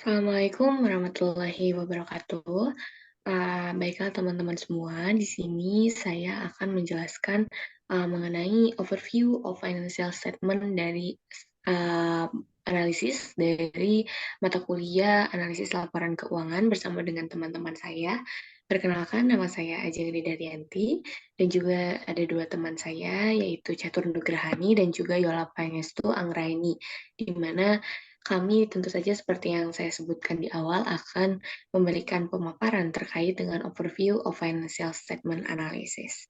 Assalamualaikum warahmatullahi wabarakatuh. Baiklah teman-teman semua, di sini saya akan menjelaskan mengenai overview of financial statement dari uh, analisis dari mata kuliah analisis laporan keuangan bersama dengan teman-teman saya. Perkenalkan, nama saya Ajeng Daryanti dan juga ada dua teman saya yaitu Catur Nugrahani dan juga Yola Pangestu Anggraini, di mana kami tentu saja seperti yang saya sebutkan di awal akan memberikan pemaparan terkait dengan overview of financial statement analysis.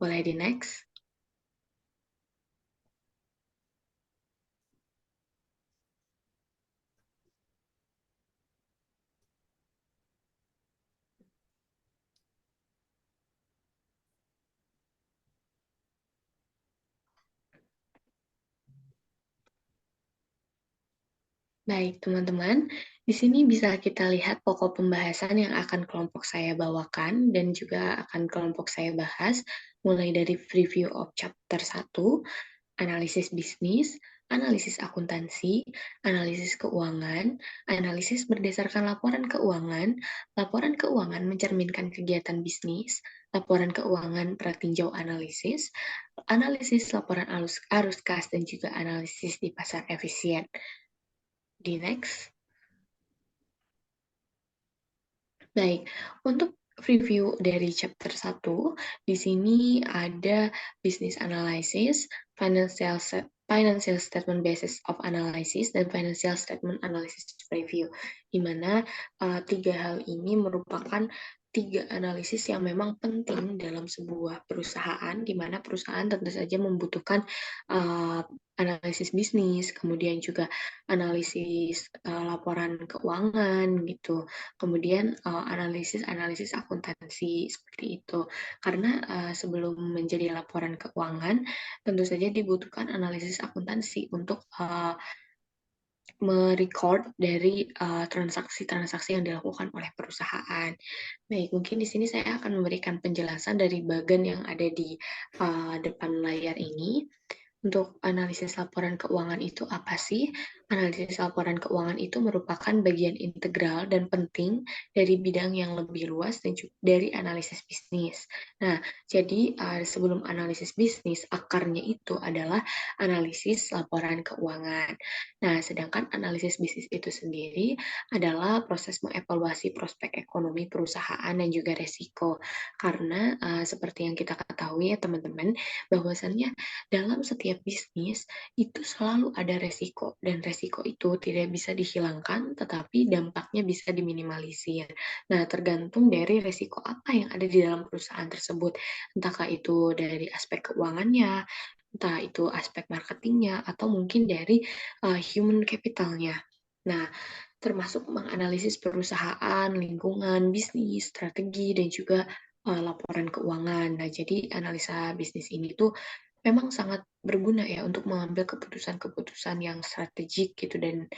Boleh di next? Baik, teman-teman. Di sini bisa kita lihat pokok pembahasan yang akan kelompok saya bawakan dan juga akan kelompok saya bahas, mulai dari preview of chapter 1, analisis bisnis, analisis akuntansi, analisis keuangan, analisis berdasarkan laporan keuangan mencerminkan kegiatan bisnis, laporan keuangan pratinjau analisis, analisis laporan arus kas, dan juga analisis di pasar efisien. Di next. Baik, untuk review dari chapter 1, di sini ada business analysis, financial statement basis of analysis, dan financial statement analysis review, di mana tiga hal ini merupakan tiga analisis yang memang penting dalam sebuah perusahaan, di mana perusahaan tentu saja membutuhkan analisis bisnis, kemudian juga analisis laporan keuangan gitu. Kemudian analisis akuntansi seperti itu. Karena sebelum menjadi laporan keuangan, tentu saja dibutuhkan analisis akuntansi untuk merecord dari transaksi-transaksi yang dilakukan oleh perusahaan. Baik, mungkin di sini saya akan memberikan penjelasan dari bagan yang ada di depan layar ini. Untuk analisis laporan keuangan itu apa sih? Analisis laporan keuangan itu merupakan bagian integral dan penting dari bidang yang lebih luas dan juga dari analisis bisnis. Nah, jadi sebelum analisis bisnis, akarnya itu adalah analisis laporan keuangan. Nah, sedangkan analisis bisnis itu sendiri adalah proses mengevaluasi prospek ekonomi perusahaan dan juga resiko. Karena seperti yang kita ketahui ya teman-teman, bahwasannya dalam setiap bisnis itu selalu ada resiko, dan resiko itu tidak bisa dihilangkan, tetapi dampaknya bisa diminimalisir. Nah, tergantung dari resiko apa yang ada di dalam perusahaan tersebut, entahkah itu dari aspek keuangannya, entah itu aspek marketingnya, atau mungkin dari human capitalnya. Nah, termasuk menganalisis perusahaan, lingkungan, bisnis, strategi, dan juga laporan keuangan. Nah, jadi analisa bisnis ini tuh memang sangat berguna ya untuk mengambil keputusan-keputusan yang strategik gitu, dan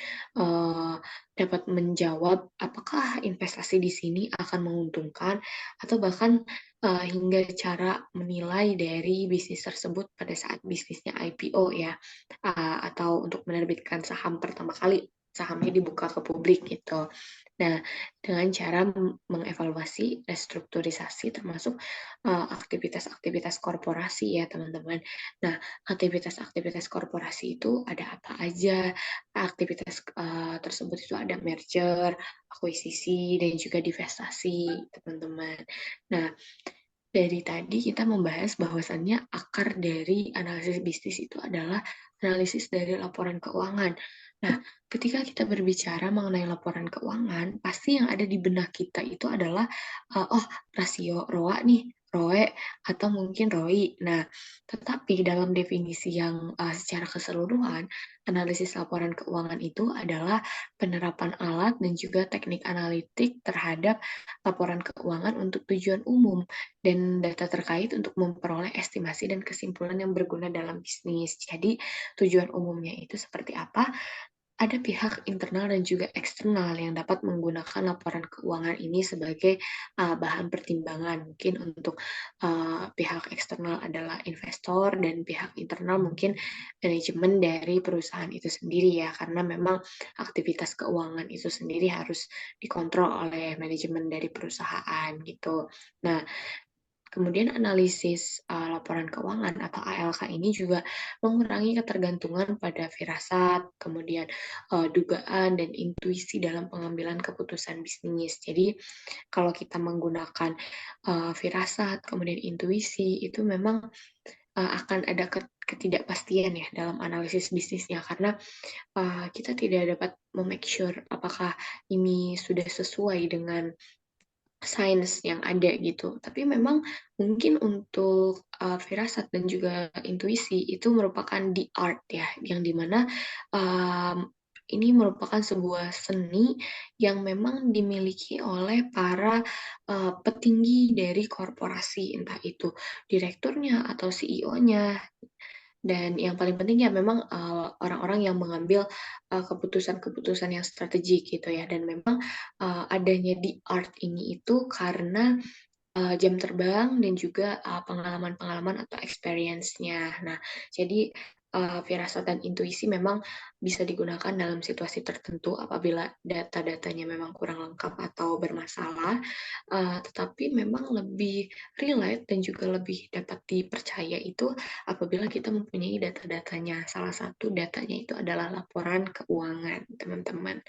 dapat menjawab apakah investasi di sini akan menguntungkan, atau bahkan hingga cara menilai dari bisnis tersebut pada saat bisnisnya IPO ya, atau untuk menerbitkan saham pertama kali, sahamnya dibuka ke publik gitu. Nah, dengan cara mengevaluasi restrukturisasi termasuk aktivitas-aktivitas korporasi ya teman-teman. Nah, aktivitas-aktivitas korporasi itu ada apa aja? Aktivitas tersebut itu ada merger, akuisisi, dan juga divestasi, teman-teman. Nah, dari tadi kita membahas bahwasannya akar dari analisis bisnis itu adalah analisis dari laporan keuangan. Nah, ketika kita berbicara mengenai laporan keuangan, pasti yang ada di benak kita itu adalah, oh, rasio ROA nih, ROE, atau mungkin ROI. Nah, tetapi dalam definisi yang secara keseluruhan, analisis laporan keuangan itu adalah penerapan alat dan juga teknik analitik terhadap laporan keuangan untuk tujuan umum dan data terkait untuk memperoleh estimasi dan kesimpulan yang berguna dalam bisnis. Jadi, tujuan umumnya itu seperti apa? ada pihak internal dan juga eksternal yang dapat menggunakan laporan keuangan ini sebagai bahan pertimbangan. Mungkin untuk pihak eksternal adalah investor dan pihak internal mungkin manajemen dari perusahaan itu sendiri ya, karena memang aktivitas keuangan itu sendiri harus dikontrol oleh manajemen dari perusahaan gitu. Nah, kemudian analisis laporan keuangan atau ALK ini juga mengurangi ketergantungan pada firasat, kemudian dugaan dan intuisi dalam pengambilan keputusan bisnis. Jadi kalau kita menggunakan firasat, kemudian intuisi, itu memang akan ada ketidakpastian ya dalam analisis bisnisnya karena kita tidak dapat memake sure apakah ini sudah sesuai dengan sains yang ada gitu. Tapi memang mungkin untuk firasat dan juga intuisi itu merupakan the art ya, yang dimana ini merupakan sebuah seni yang memang dimiliki oleh para petinggi dari korporasi, entah itu direkturnya atau CEO-nya. Dan yang paling penting ya memang orang-orang yang mengambil keputusan-keputusan yang strategik gitu ya. Dan memang adanya di art ini itu karena jam terbang dan juga pengalaman-pengalaman atau experience-nya. Nah, jadi firasat dan intuisi memang bisa digunakan dalam situasi tertentu apabila data-datanya memang kurang lengkap atau bermasalah, tetapi memang lebih relate dan juga lebih dapat dipercaya itu apabila kita mempunyai data-datanya. Salah satu datanya itu adalah laporan keuangan, teman-teman.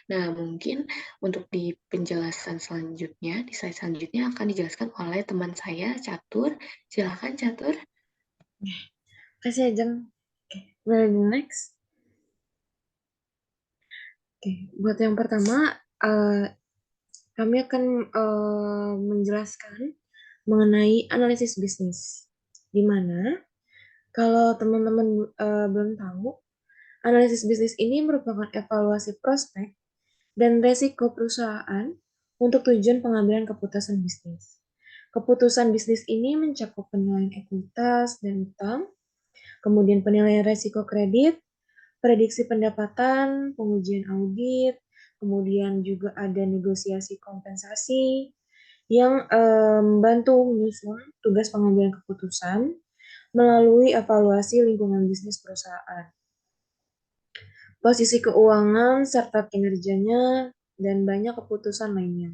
Nah, mungkin untuk di penjelasan selanjutnya, di slide selanjutnya akan dijelaskan oleh teman saya, Catur. Silakan, Catur. Kasih Ajeng. Oke, boleh di next. Oke, buat yang pertama, eh, kami akan menjelaskan mengenai analisis bisnis. Di mana, kalau teman-teman belum tahu, analisis bisnis ini merupakan evaluasi prospek dan resiko perusahaan untuk tujuan pengambilan keputusan bisnis. Keputusan bisnis ini mencakup penilaian ekuitas dan utang, kemudian penilaian resiko kredit, prediksi pendapatan, pengujian audit, kemudian juga ada negosiasi kompensasi yang membantu menyusun tugas pengambilan keputusan melalui evaluasi lingkungan bisnis perusahaan, posisi keuangan serta kinerjanya, dan banyak keputusan lainnya.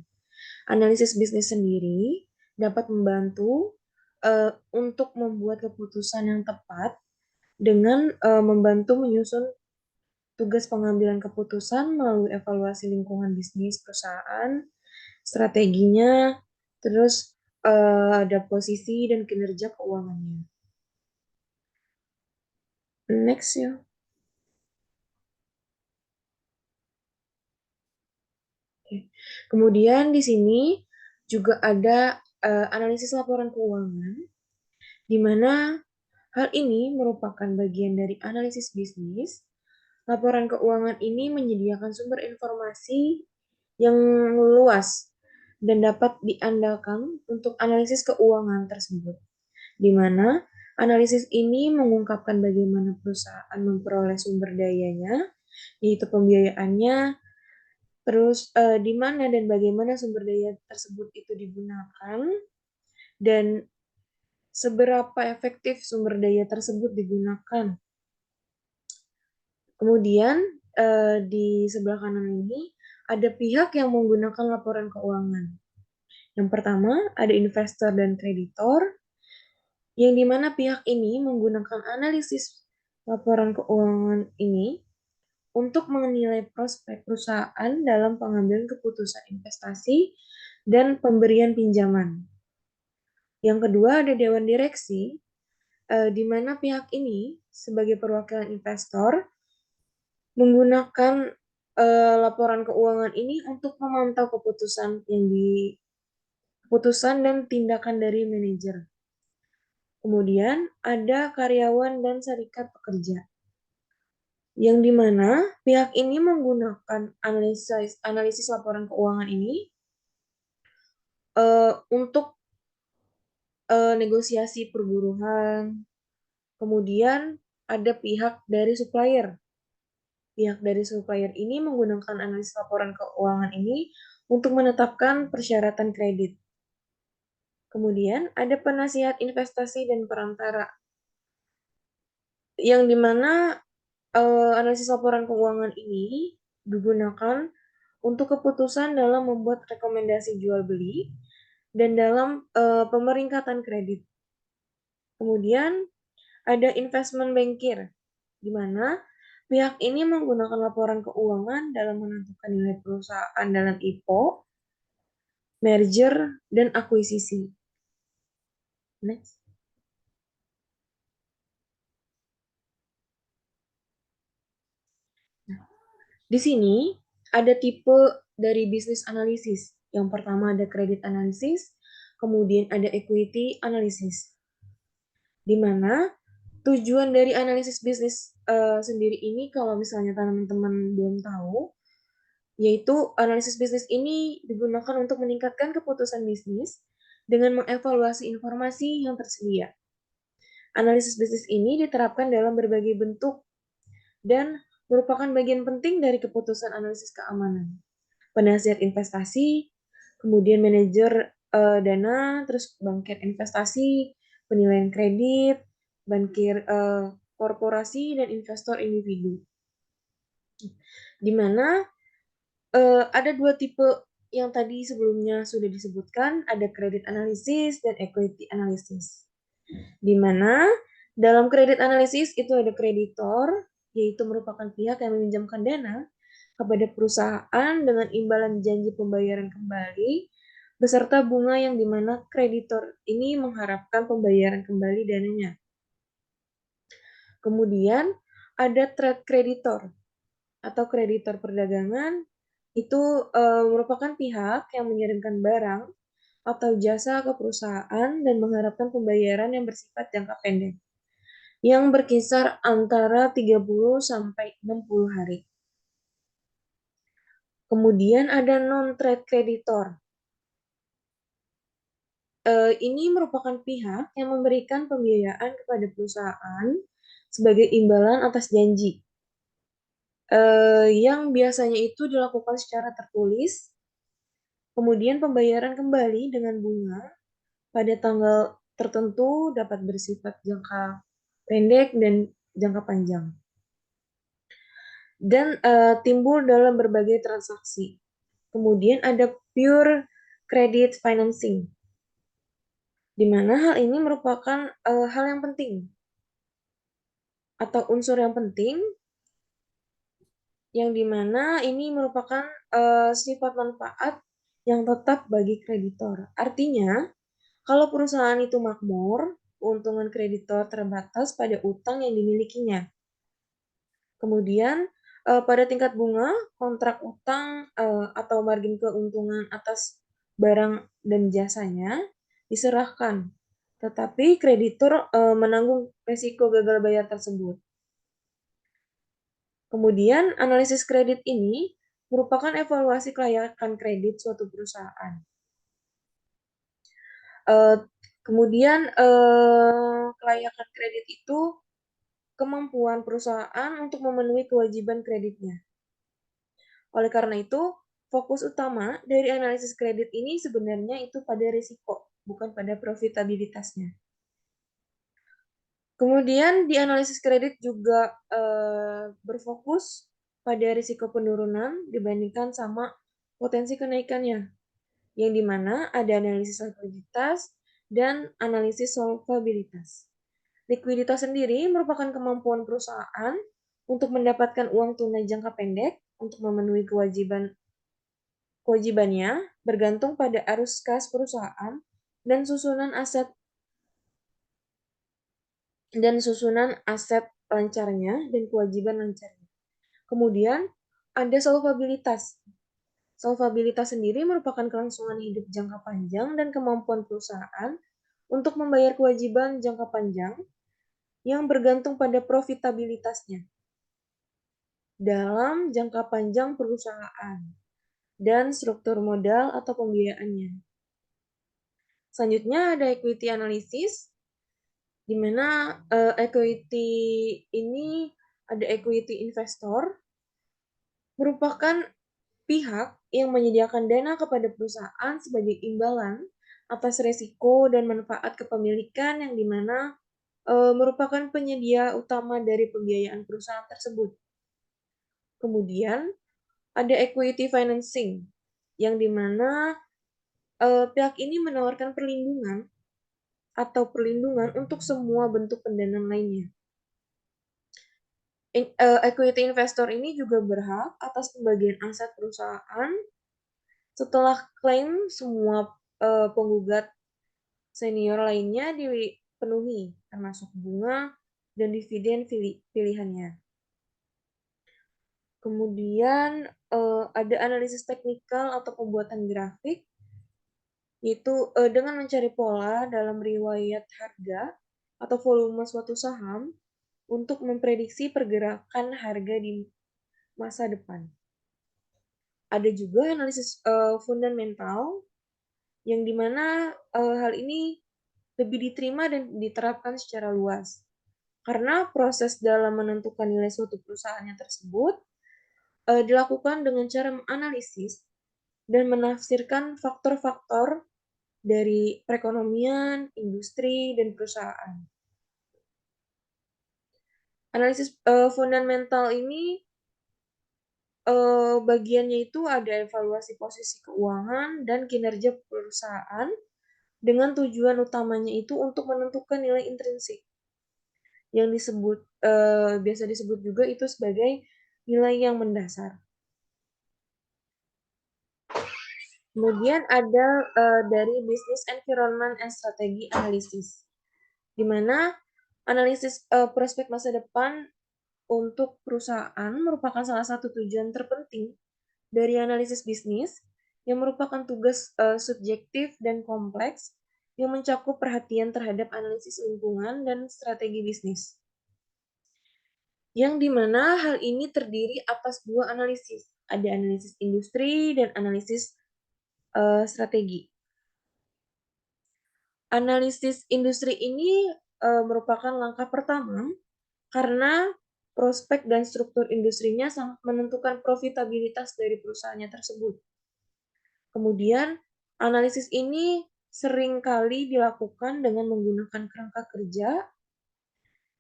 Analisis bisnis sendiri dapat membantu untuk membuat keputusan yang tepat dengan membantu menyusun tugas pengambilan keputusan melalui evaluasi lingkungan bisnis perusahaan, strateginya, terus ada posisi dan kinerja keuangannya. Next ya. Oke. Kemudian di sini juga ada analisis laporan keuangan, di mana hal ini merupakan bagian dari analisis bisnis. Laporan keuangan ini menyediakan sumber informasi yang luas dan dapat diandalkan untuk analisis keuangan tersebut, di mana analisis ini mengungkapkan bagaimana perusahaan memperoleh sumber dayanya, yaitu pembiayaannya, terus di mana dan bagaimana sumber daya tersebut itu digunakan, dan seberapa efektif sumber daya tersebut digunakan. Kemudian di sebelah kanan ini ada pihak yang menggunakan laporan keuangan. Yang pertama ada investor dan kreditor, yang dimana pihak ini menggunakan analisis laporan keuangan ini untuk menilai prospek perusahaan dalam pengambilan keputusan investasi dan pemberian pinjaman. Yang kedua ada dewan direksi, di mana pihak ini sebagai perwakilan investor menggunakan laporan keuangan ini untuk memantau keputusan dan tindakan dari manajer. Kemudian ada karyawan dan serikat pekerja, yang dimana pihak ini menggunakan analisis laporan keuangan ini untuk negosiasi perburuhan. Kemudian ada pihak dari supplier, Pihak dari supplier ini menggunakan analisis laporan keuangan ini untuk menetapkan persyaratan kredit. Kemudian ada penasihat investasi dan perantara, yang dimana analisis laporan keuangan ini digunakan untuk keputusan dalam membuat rekomendasi jual beli dan dalam pemeringkatan kredit. Kemudian ada investment banker, di mana pihak ini menggunakan laporan keuangan dalam menentukan nilai perusahaan dalam IPO, merger, dan akuisisi. Next. Di sini ada tipe dari bisnis analisis. Yang pertama ada kredit analisis, kemudian ada equity analisis. Di mana tujuan dari analisis bisnis sendiri ini, kalau misalnya teman-teman belum tahu, yaitu analisis bisnis ini digunakan untuk meningkatkan keputusan bisnis dengan mengevaluasi informasi yang tersedia. Analisis bisnis ini diterapkan dalam berbagai bentuk dan merupakan bagian penting dari keputusan analisis keamanan. Penasihat investasi, kemudian manajer dana, terus bankir investasi, penilaian kredit, bankir korporasi, dan investor individu. Di mana ada dua tipe yang tadi sebelumnya sudah disebutkan, ada kredit analisis dan equity analisis. Di mana dalam kredit analisis itu ada kreditor, yaitu merupakan pihak yang meminjamkan dana kepada perusahaan dengan imbalan janji pembayaran kembali beserta bunga yang dimana kreditor ini mengharapkan pembayaran kembali dananya. Kemudian ada trade creditor atau kreditor perdagangan, itu merupakan pihak yang mengirimkan barang atau jasa ke perusahaan dan mengharapkan pembayaran yang bersifat jangka pendek, yang berkisar antara 30 sampai 60 hari. Kemudian ada non-trade creditor. Ini merupakan pihak yang memberikan pembiayaan kepada perusahaan sebagai imbalan atas janji, yang biasanya itu dilakukan secara tertulis, kemudian pembayaran kembali dengan bunga pada tanggal tertentu dapat bersifat jangka pendek dan jangka panjang. Dan timbul dalam berbagai transaksi. Kemudian ada pure credit financing, di mana hal ini merupakan hal yang penting atau unsur yang penting, yang dimana ini merupakan sifat manfaat yang tetap bagi kreditor. Artinya, kalau perusahaan itu makmur, keuntungan kreditor terbatas pada utang yang dimilikinya. Kemudian, pada tingkat bunga, kontrak utang atau margin keuntungan atas barang dan jasanya diserahkan, tetapi kreditur menanggung risiko gagal bayar tersebut. Kemudian, analisis kredit ini merupakan evaluasi kelayakan kredit suatu perusahaan. Kemudian, kelayakan kredit itu kemampuan perusahaan untuk memenuhi kewajiban kreditnya. Oleh karena itu, fokus utama dari analisis kredit ini sebenarnya itu pada risiko, bukan pada profitabilitasnya. Kemudian di analisis kredit juga berfokus pada risiko penurunan dibandingkan sama potensi kenaikannya, yang dimana ada analisis likuiditas dan analisis solvabilitas. Likuiditas sendiri merupakan kemampuan perusahaan untuk mendapatkan uang tunai jangka pendek untuk memenuhi kewajibannya bergantung pada arus kas perusahaan dan susunan aset lancarnya dan kewajiban lancarnya. Kemudian ada solvabilitas. Solvabilitas sendiri merupakan kelangsungan hidup jangka panjang dan kemampuan perusahaan untuk membayar kewajiban jangka panjang yang bergantung pada profitabilitasnya dalam jangka panjang perusahaan dan struktur modal atau pembiayaannya. Selanjutnya ada equity analysis, di mana equity ini ada equity investor, merupakan pihak yang menyediakan dana kepada perusahaan sebagai imbalan atas resiko dan manfaat kepemilikan yang dimana merupakan penyedia utama dari pembiayaan perusahaan tersebut. Kemudian ada equity financing, yang dimana pihak ini menawarkan perlindungan untuk semua bentuk pendanaan lainnya. Equity investor ini juga berhak atas pembagian aset perusahaan setelah klaim semua penggugat senior lainnya dipenuhi, termasuk bunga dan dividen pilihannya. Kemudian ada analisis teknikal atau pembuatan grafik, yaitu dengan mencari pola dalam riwayat harga atau volume suatu saham untuk memprediksi pergerakan harga di masa depan. Ada juga analisis fundamental, yang dimana hal ini lebih diterima dan diterapkan secara luas. Karena proses dalam menentukan nilai suatu perusahaannya tersebut dilakukan dengan cara menganalisis dan menafsirkan faktor-faktor dari perekonomian, industri, dan perusahaan. Analisis fundamental ini bagiannya itu ada evaluasi posisi keuangan dan kinerja perusahaan dengan tujuan utamanya itu untuk menentukan nilai intrinsik yang biasa disebut juga itu sebagai nilai yang mendasar. Kemudian ada dari Business Environment and Strategy Analysis, di mana analisis prospek masa depan untuk perusahaan merupakan salah satu tujuan terpenting dari analisis bisnis yang merupakan tugas subjektif dan kompleks yang mencakup perhatian terhadap analisis lingkungan dan strategi bisnis. Yang dimana hal ini terdiri atas dua analisis. Ada analisis industri dan analisis strategi. Analisis industri ini merupakan langkah pertama karena prospek dan struktur industrinya sangat menentukan profitabilitas dari perusahaannya tersebut. Kemudian, analisis ini seringkali dilakukan dengan menggunakan kerangka kerja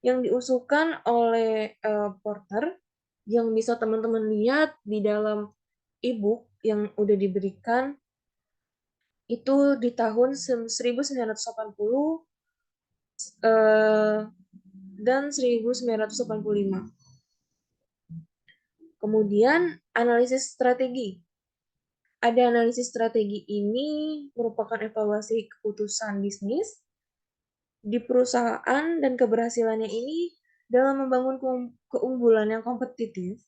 yang diusulkan oleh Porter, yang bisa teman-teman lihat di dalam e-book yang udah diberikan itu di tahun 1980 dan 1985. Kemudian analisis strategi. Ada analisis strategi ini merupakan evaluasi keputusan bisnis di perusahaan dan keberhasilannya ini dalam membangun keunggulan yang kompetitif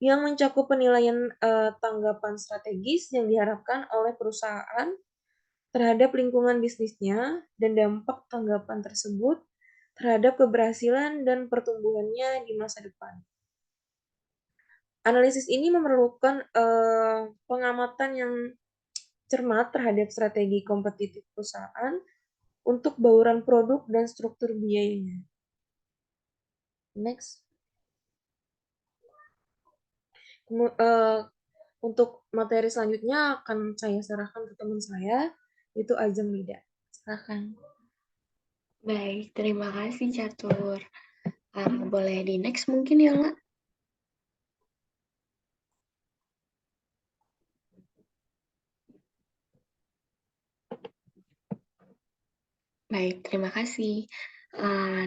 yang mencakup penilaian tanggapan strategis yang diharapkan oleh perusahaan terhadap lingkungan bisnisnya dan dampak tanggapan tersebut terhadap keberhasilan dan pertumbuhannya di masa depan. Analisis ini memerlukan pengamatan yang cermat terhadap strategi kompetitif perusahaan untuk bauran produk dan struktur biayanya. Next. Untuk materi selanjutnya akan saya serahkan ke teman saya, yaitu Ajeng Lida. Silakan. Baik, terima kasih Catur. Boleh di next mungkin ya, Nga? Baik, terima kasih.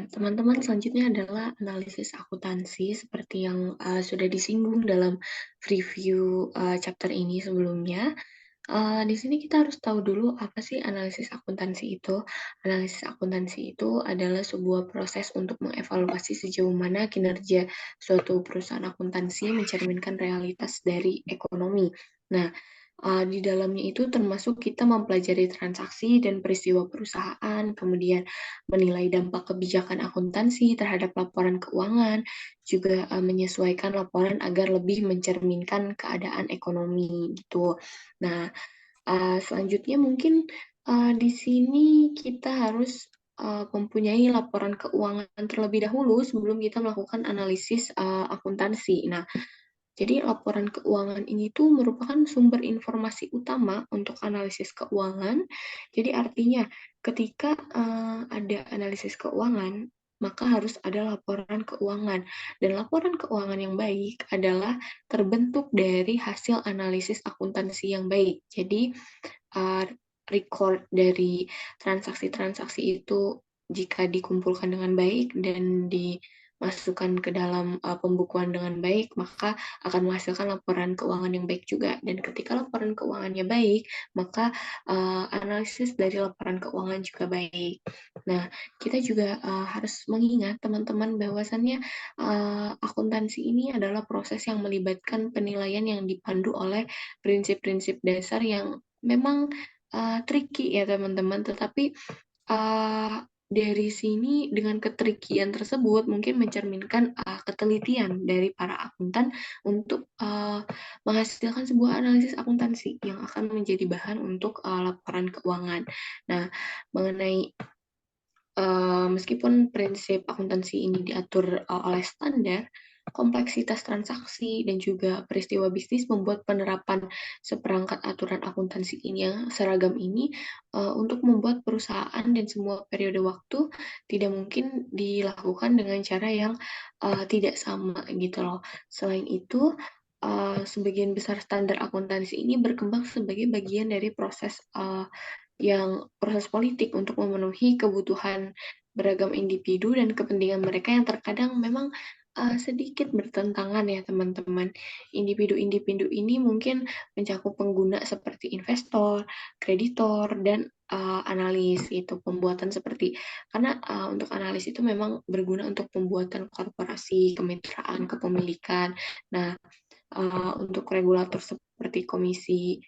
Teman-teman, selanjutnya adalah analisis akuntansi seperti yang sudah disinggung dalam preview chapter ini sebelumnya. Di sini kita harus tahu dulu apa sih analisis akuntansi itu. Analisis akuntansi itu adalah sebuah proses untuk mengevaluasi sejauh mana kinerja suatu perusahaan akuntansi mencerminkan realitas dari ekonomi. Nah, di dalamnya itu termasuk kita mempelajari transaksi dan peristiwa perusahaan, kemudian menilai dampak kebijakan akuntansi terhadap laporan keuangan, juga menyesuaikan laporan agar lebih mencerminkan keadaan ekonomi gitu. Nah, selanjutnya mungkin di sini kita harus mempunyai laporan keuangan terlebih dahulu sebelum kita melakukan analisis akuntansi. Nah, Jadi laporan keuangan ini tuh merupakan sumber informasi utama untuk analisis keuangan. Jadi artinya ketika ada analisis keuangan, maka harus ada laporan keuangan. Dan laporan keuangan yang baik adalah terbentuk dari hasil analisis akuntansi yang baik. Jadi uh, record dari transaksi-transaksi itu jika dikumpulkan dengan baik dan dimasukkan ke dalam pembukuan dengan baik, maka akan menghasilkan laporan keuangan yang baik juga. Dan ketika laporan keuangannya baik, maka analisis dari laporan keuangan juga baik. Nah, kita juga harus mengingat teman-teman bahwasannya akuntansi ini adalah proses yang melibatkan penilaian yang dipandu oleh prinsip-prinsip dasar yang memang tricky ya teman-teman, tetapi dari sini dengan ketrikian tersebut mungkin mencerminkan ketelitian dari para akuntan untuk menghasilkan sebuah analisis akuntansi yang akan menjadi bahan untuk laporan keuangan. Nah, mengenai meskipun prinsip akuntansi ini diatur oleh standar, kompleksitas transaksi dan juga peristiwa bisnis membuat penerapan seperangkat aturan akuntansi ini yang seragam ini untuk membuat perusahaan dan semua periode waktu tidak mungkin dilakukan dengan cara yang tidak sama gitu loh. Selain itu, sebagian besar standar akuntansi ini berkembang sebagai bagian dari proses politik untuk memenuhi kebutuhan beragam individu dan kepentingan mereka yang terkadang memang sedikit bertentangan ya teman-teman. Individu-individu ini mungkin mencakup pengguna seperti investor, kreditor, dan analis itu pembuatan seperti karena untuk analis itu memang berguna untuk pembuatan korporasi, kemitraan, kepemilikan. Nah, untuk regulator seperti komisi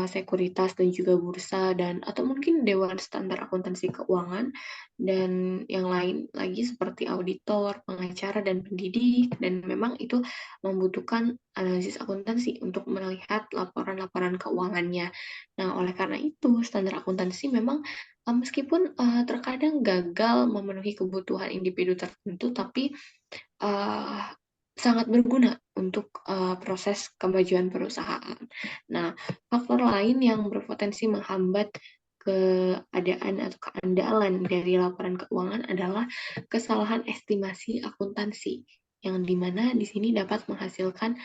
sekuritas dan juga bursa dan atau mungkin Dewan Standar Akuntansi Keuangan dan yang lain lagi seperti auditor, pengacara dan pendidik dan memang itu membutuhkan analisis akuntansi untuk melihat laporan-laporan keuangannya. Nah, oleh karena itu standar akuntansi memang meskipun terkadang gagal memenuhi kebutuhan individu tertentu, tapi uh, sangat berguna untuk proses kemajuan perusahaan. Nah, faktor lain yang berpotensi menghambat keadaan atau keandalan dari laporan keuangan adalah kesalahan estimasi akuntansi, yang dimana di sini dapat menghasilkan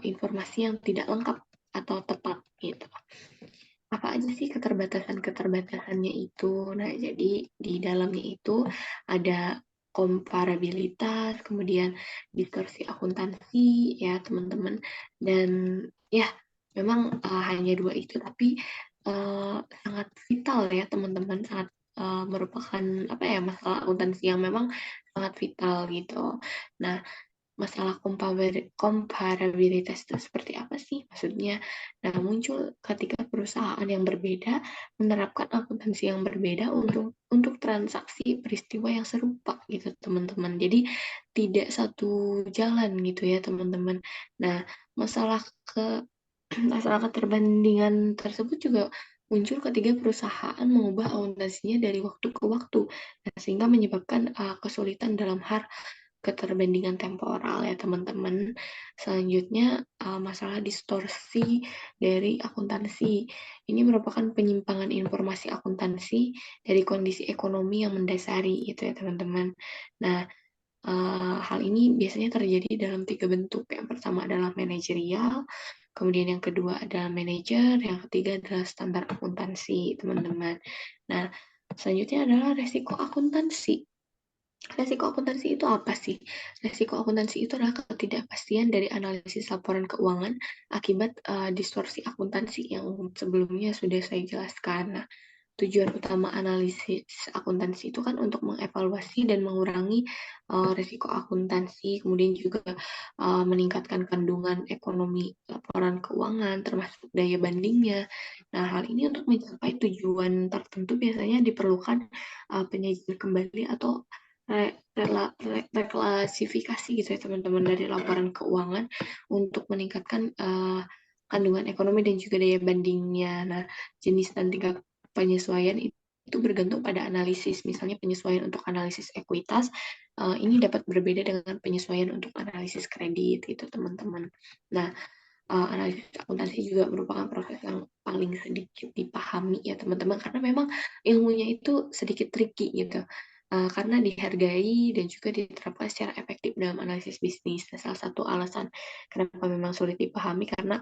informasi yang tidak lengkap atau tepat gitu. Apa aja sih keterbatasan-keterbatasannya itu? Nah, jadi di dalamnya itu ada komparabilitas, kemudian distorsi akuntansi ya teman-teman, dan ya memang hanya dua itu, tapi sangat vital ya teman-teman, sangat merupakan apa ya masalah akuntansi yang memang sangat vital gitu. Nah, masalah komparabilitas itu seperti apa sih maksudnya? Nah, muncul ketika perusahaan yang berbeda menerapkan akuntansi yang berbeda untuk transaksi peristiwa yang serupa gitu, teman-teman. Jadi tidak satu jalan gitu ya, teman-teman. Nah, masalah ke masalah keterbandingan tersebut juga muncul ketika perusahaan mengubah akuntansinya dari waktu ke waktu, nah, sehingga menyebabkan kesulitan dalam hal keterbandingan temporal ya teman-teman. Selanjutnya masalah distorsi dari akuntansi. Ini merupakan penyimpangan informasi akuntansi dari kondisi ekonomi yang mendasari gitu ya teman-teman. Nah, hal ini biasanya terjadi dalam tiga bentuk. Yang pertama adalah manajerial, kemudian yang kedua adalah manajer, yang ketiga adalah standar akuntansi, teman-teman. Nah, selanjutnya adalah resiko akuntansi. Resiko akuntansi itu apa sih? Resiko akuntansi itu adalah ketidakpastian dari analisis laporan keuangan akibat distorsi akuntansi yang sebelumnya sudah saya jelaskan. Nah, tujuan utama analisis akuntansi itu kan untuk mengevaluasi dan mengurangi risiko akuntansi, kemudian juga meningkatkan kandungan ekonomi laporan keuangan, termasuk daya bandingnya. Nah, hal ini untuk mencapai tujuan tertentu biasanya diperlukan penyajian kembali atau reklasifikasi gitu ya teman-teman dari laporan keuangan untuk meningkatkan kandungan ekonomi dan juga daya bandingnya. Nah, jenis dan tingkat penyesuaian itu itu bergantung pada analisis. Misalnya penyesuaian untuk analisis ekuitas, ini dapat berbeda dengan penyesuaian untuk analisis kredit, gitu teman-teman. Nah, analisis akuntansi juga merupakan proses yang paling sedikit dipahami ya teman-teman, karena memang ilmunya itu sedikit tricky gitu. Karena dihargai dan juga diterapkan secara efektif dalam analisis bisnis. Salah satu alasan kenapa memang sulit dipahami karena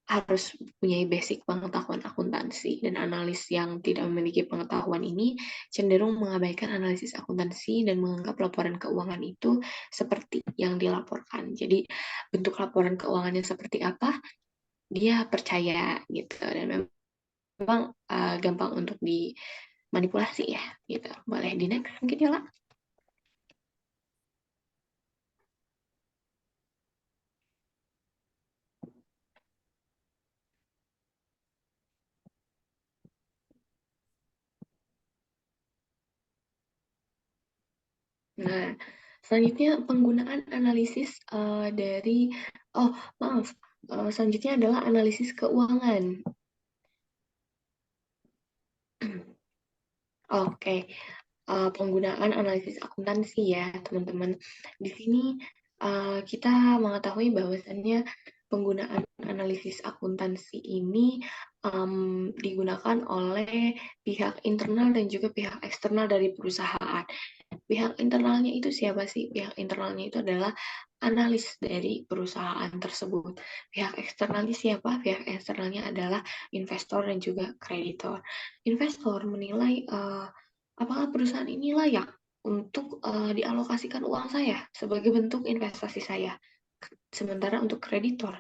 harus punya basic pengetahuan akuntansi, dan analis yang tidak memiliki pengetahuan ini cenderung mengabaikan analisis akuntansi dan menganggap laporan keuangan itu seperti yang dilaporkan. Jadi bentuk laporan keuangannya seperti apa, dia percaya gitu, dan memang gampang untuk dimanipulasi ya gitu. Boleh di next mungkin ya lah. Nah, selanjutnya penggunaan analisis dari oh maaf, selanjutnya adalah analisis keuangan. Oke, penggunaan analisis akuntansi ya, teman-teman. Di sini kita mengetahui bahwasannya penggunaan analisis akuntansi ini digunakan oleh pihak internal dan juga pihak eksternal dari perusahaan. Pihak internalnya itu siapa sih? Pihak internalnya itu adalah analis dari perusahaan tersebut. Pihak eksternalnya siapa? Pihak eksternalnya adalah investor dan juga kreditor. Investor menilai apakah perusahaan ini layak untuk dialokasikan uang saya sebagai bentuk investasi saya. Sementara untuk kreditor,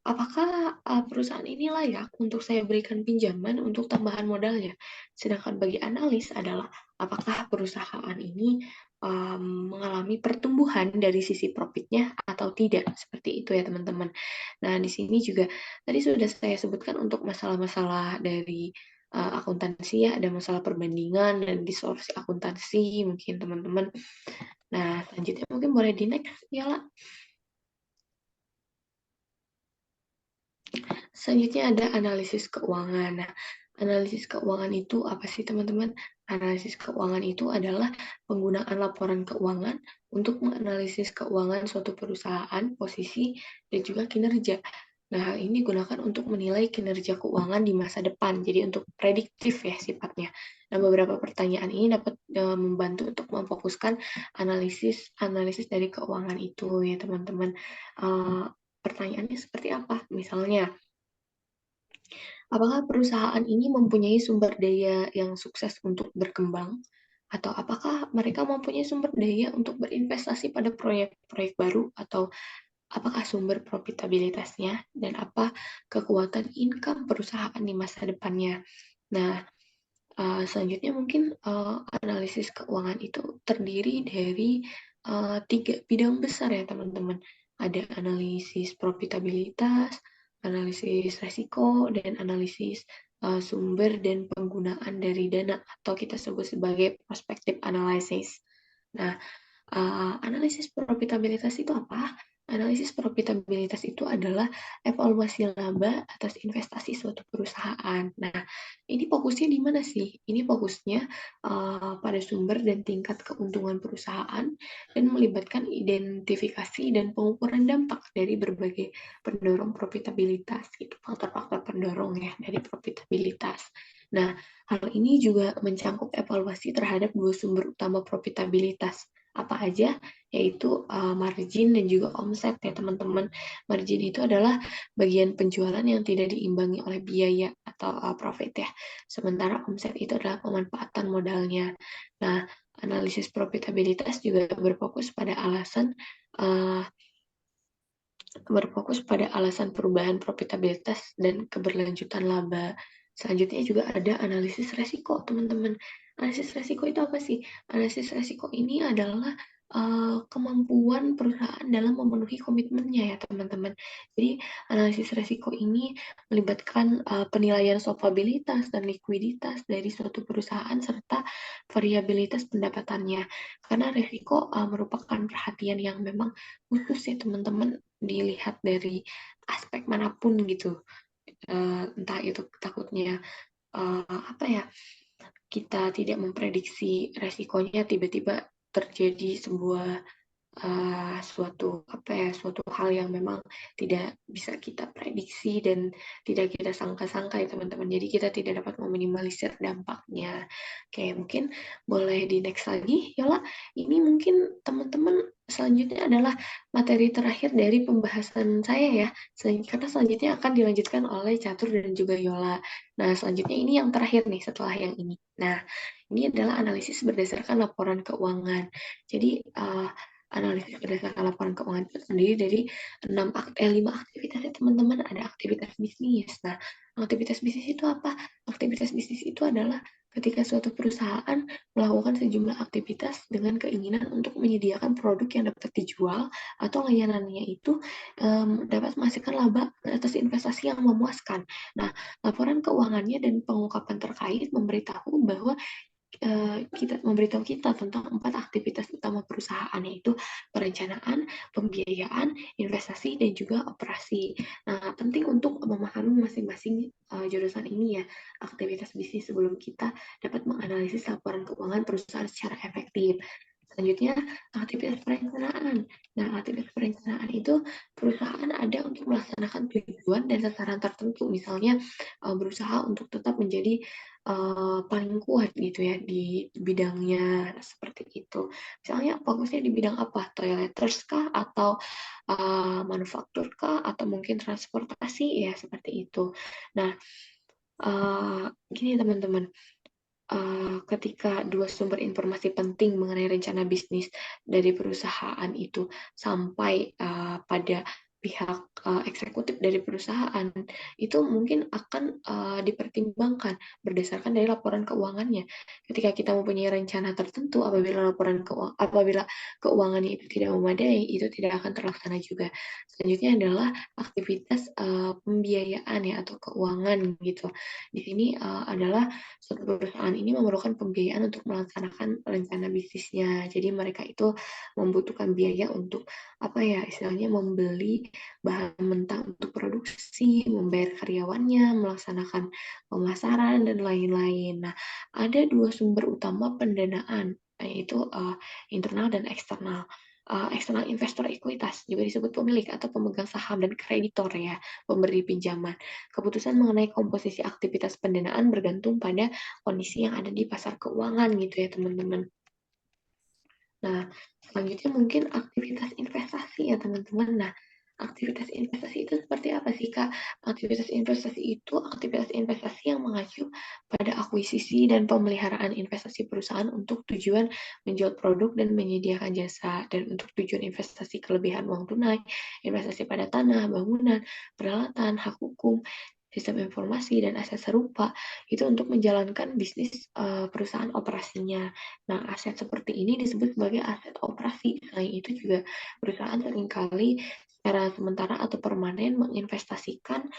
apakah perusahaan ini layak untuk saya berikan pinjaman untuk tambahan modalnya? Sedangkan bagi analis adalah apakah perusahaan ini mengalami pertumbuhan dari sisi profitnya atau tidak. Seperti itu ya teman-teman. Nah, di sini juga tadi sudah saya sebutkan untuk masalah-masalah dari akuntansi ya, ada masalah perbandingan dan distorsi akuntansi mungkin teman-teman. Nah, selanjutnya mungkin boleh di next ya lah. Selanjutnya ada analisis keuangan. Nah, analisis keuangan itu apa sih teman-teman? Analisis keuangan itu adalah penggunaan laporan keuangan untuk menganalisis keuangan suatu perusahaan, posisi, dan juga kinerja. Nah, hal ini digunakan untuk menilai kinerja keuangan di masa depan. Jadi untuk prediktif ya sifatnya. Nah, beberapa pertanyaan ini dapat membantu untuk memfokuskan analisis analisis dari keuangan itu ya teman-teman. Pertanyaannya seperti apa? Misalnya, apakah perusahaan ini mempunyai sumber daya yang sukses untuk berkembang? Atau apakah mereka mempunyai sumber daya untuk berinvestasi pada proyek-proyek baru? Atau apakah sumber profitabilitasnya? Dan apa kekuatan income perusahaan di masa depannya? Nah, selanjutnya mungkin analisis keuangan itu terdiri dari tiga bidang besar ya teman-teman. Ada analisis profitabilitas, analisis resiko, dan analisis sumber dan penggunaan dari dana atau kita sebut sebagai prospective analysis. Nah, analisis profitabilitas itu apa? Analisis profitabilitas itu adalah evaluasi laba atas investasi suatu perusahaan. Nah, ini fokusnya di mana sih? Ini fokusnya pada sumber dan tingkat keuntungan perusahaan dan melibatkan identifikasi dan pengukuran dampak dari berbagai pendorong profitabilitas, gitu, faktor-faktor pendorong ya dari profitabilitas. Nah, hal ini juga mencangkup evaluasi terhadap dua sumber utama profitabilitas, apa aja, yaitu margin dan juga omset ya teman-teman. Margin itu adalah bagian penjualan yang tidak diimbangi oleh biaya atau profit ya. Sementara omset itu adalah pemanfaatan modalnya. Nah, analisis profitabilitas juga uh, berfokus pada alasan perubahan profitabilitas dan keberlanjutan laba. Selanjutnya juga ada analisis resiko, teman-teman. Analisis resiko itu apa sih? Analisis resiko ini adalah kemampuan perusahaan dalam memenuhi komitmennya ya, teman-teman. Jadi, analisis resiko ini melibatkan penilaian solvabilitas dan likuiditas dari suatu perusahaan serta variabilitas pendapatannya. Karena resiko merupakan perhatian yang memang khusus ya, teman-teman, dilihat dari aspek manapun gitu. Entah itu takutnya apa ya, kita tidak memprediksi resikonya tiba-tiba terjadi sebuah suatu hal yang memang tidak bisa kita prediksi dan tidak kita sangka-sangka ya teman-teman. Jadi kita tidak dapat meminimalisir dampaknya. Oke, mungkin boleh di next lagi, Yola. Ini mungkin teman-teman selanjutnya adalah materi terakhir dari pembahasan saya ya. Karena selanjutnya akan dilanjutkan oleh Catur dan juga Yola. Nah, selanjutnya ini yang terakhir nih setelah yang ini. Nah, ini adalah analisis berdasarkan laporan keuangan. Jadi, analisis berdasarkan laporan keuangan itu terdiri dari 5 aktivitas ya teman-teman. Ada aktivitas bisnis. Nah, aktivitas bisnis itu apa? Aktivitas bisnis itu adalah ketika suatu perusahaan melakukan sejumlah aktivitas dengan keinginan untuk menyediakan produk yang dapat dijual atau layanannya itu dapat menghasilkan laba atas investasi yang memuaskan. Nah, laporan keuangannya dan pengungkapan terkait memberitahu bahwa kita memberitahu kita tentang 4 aktivitas utama perusahaan, yaitu perencanaan, pembiayaan, investasi, dan juga operasi. Nah, penting untuk memahami masing-masing jurusan ini ya, aktivitas bisnis sebelum kita dapat menganalisis laporan keuangan perusahaan secara efektif. Selanjutnya, aktivitas perencanaan. Nah, aktivitas perencanaan itu perusahaan ada untuk melaksanakan tujuan dan sasaran tertentu. Misalnya, berusaha untuk tetap menjadi paling kuat gitu ya di bidangnya seperti itu. Misalnya fokusnya di bidang apa? Toileters kah atau manufaktur kah atau mungkin transportasi ya seperti itu. Nah, gini teman-teman, ketika dua sumber informasi penting mengenai rencana bisnis dari perusahaan itu sampai pada pihak eksekutif dari perusahaan itu mungkin akan dipertimbangkan berdasarkan dari laporan keuangannya. Ketika kita mempunyai rencana tertentu, apabila keuangannya itu tidak memadai, itu tidak akan terlaksana juga. Selanjutnya adalah aktivitas pembiayaan ya atau keuangan gitu. Di sini adalah suatu perusahaan ini memerlukan pembiayaan untuk melaksanakan rencana bisnisnya. Jadi mereka itu membutuhkan biaya untuk apa ya istilahnya membeli bahan mentah untuk produksi, membayar karyawannya, melaksanakan pemasaran dan lain-lain. Nah, ada dua sumber utama pendanaan yaitu internal dan eksternal. Eksternal investor ekuitas juga disebut pemilik atau pemegang saham dan kreditor ya, pemberi pinjaman. Keputusan mengenai komposisi aktivitas pendanaan bergantung pada kondisi yang ada di pasar keuangan gitu ya teman-teman. Nah, selanjutnya mungkin aktivitas investasi ya teman-teman. Nah, aktivitas investasi itu seperti apa sih Kak? Aktivitas investasi itu aktivitas investasi yang mengacu pada akuisisi dan pemeliharaan investasi perusahaan untuk tujuan menjual produk dan menyediakan jasa, dan untuk tujuan investasi kelebihan uang tunai, investasi pada tanah, bangunan, peralatan, hak hukum, sistem informasi, dan aset serupa itu untuk menjalankan bisnis perusahaan operasinya. Nah, aset seperti ini disebut sebagai aset operasi. Selain itu juga perusahaan seringkali secara sementara atau permanen menginvestasikan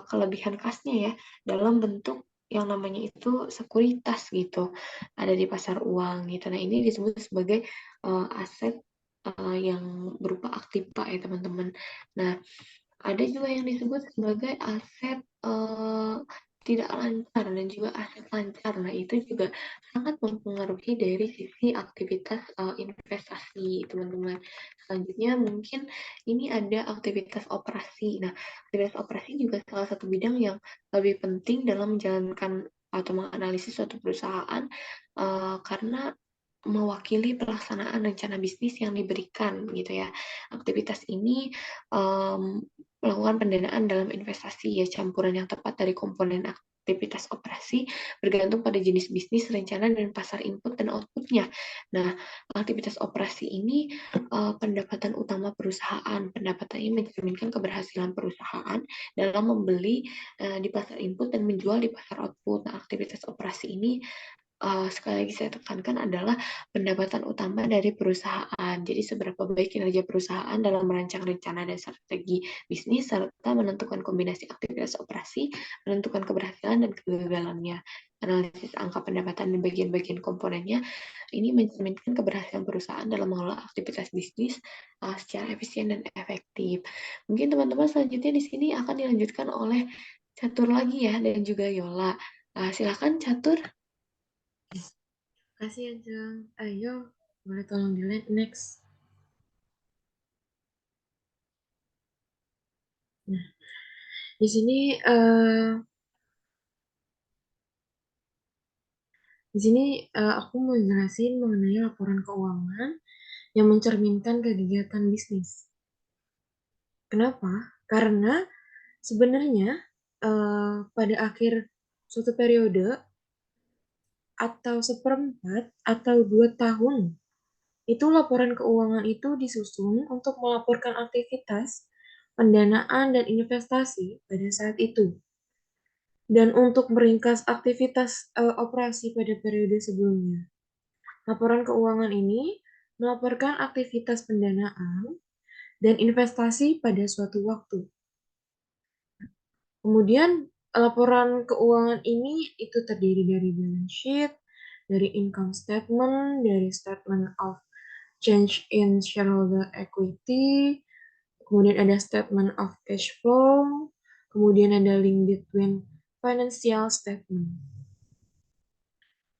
kelebihan kasnya ya dalam bentuk yang namanya itu sekuritas gitu, ada di pasar uang gitu. Nah, ini disebut sebagai aset yang berupa aktiva ya teman-teman. Nah, ada juga yang disebut sebagai aset tidak lancar dan juga aset lancar. Nah, itu juga sangat mempengaruhi dari sisi aktivitas investasi, teman-teman. Selanjutnya mungkin ini ada aktivitas operasi. Nah, aktivitas operasi juga salah satu bidang yang lebih penting dalam menjalankan atau menganalisis suatu perusahaan karena mewakili pelaksanaan rencana bisnis yang diberikan gitu ya. Aktivitas ini melakukan pendanaan dalam investasi ya, campuran yang tepat dari komponen aktivitas operasi bergantung pada jenis bisnis, rencana, dan pasar input dan outputnya. Nah, aktivitas operasi ini pendapatan utama perusahaan. Pendapatan ini mencerminkan keberhasilan perusahaan dalam membeli di pasar input dan menjual di pasar output. Nah, aktivitas operasi ini sekali lagi saya tekankan adalah pendapatan utama dari perusahaan. Jadi seberapa baik kinerja perusahaan dalam merancang rencana dan strategi bisnis serta menentukan kombinasi aktivitas operasi, menentukan keberhasilan dan kegagalannya. Analisis angka pendapatan dan bagian-bagian komponennya ini mencerminkan keberhasilan perusahaan dalam mengelola aktivitas bisnis secara efisien dan efektif. Mungkin teman-teman selanjutnya di sini akan dilanjutkan oleh Catur lagi ya dan juga Yola. Silakan Catur. Kasih ya, Jeng. Ayo, boleh tolong di next. Nah, di sini aku mau jelasin mengenai laporan keuangan yang mencerminkan kegiatan bisnis. Kenapa? Karena sebenarnya pada akhir suatu periode atau seperempat atau 2 tahun itu laporan keuangan itu disusun untuk melaporkan aktivitas, pendanaan, dan investasi pada saat itu. Dan untuk meringkas aktivitas operasi pada periode sebelumnya. Laporan keuangan ini melaporkan aktivitas pendanaan dan investasi pada suatu waktu. Kemudian laporan keuangan ini itu terdiri dari balance sheet, dari income statement, dari statement of change in shareholder equity, kemudian ada statement of cash flow, kemudian ada link between financial statement.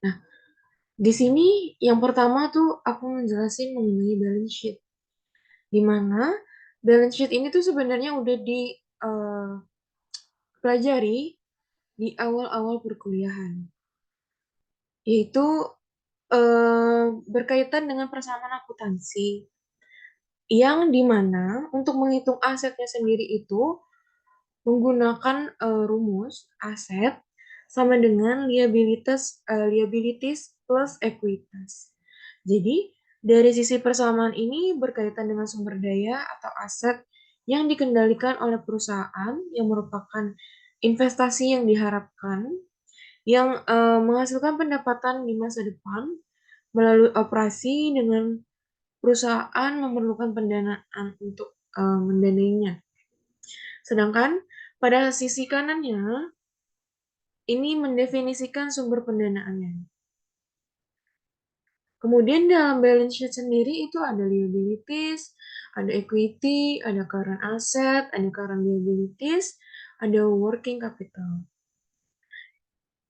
Nah, di sini yang pertama tuh aku menjelasin mengenai balance sheet, di mana balance sheet ini tuh sebenarnya udah dipelajari di awal-awal perkuliahan, yaitu berkaitan dengan persamaan akuntansi, yang dimana untuk menghitung asetnya sendiri itu menggunakan rumus aset sama dengan liabilities plus ekuitas. Jadi, dari sisi persamaan ini berkaitan dengan sumber daya atau aset yang dikendalikan oleh perusahaan yang merupakan investasi yang diharapkan yang menghasilkan pendapatan di masa depan melalui operasi dengan perusahaan memerlukan pendanaan untuk mendanainya. Sedangkan pada sisi kanannya, ini mendefinisikan sumber pendanaannya. Kemudian dalam balance sheet sendiri itu ada liabilities, ada equity, ada current asset, ada current liabilities, ada working capital.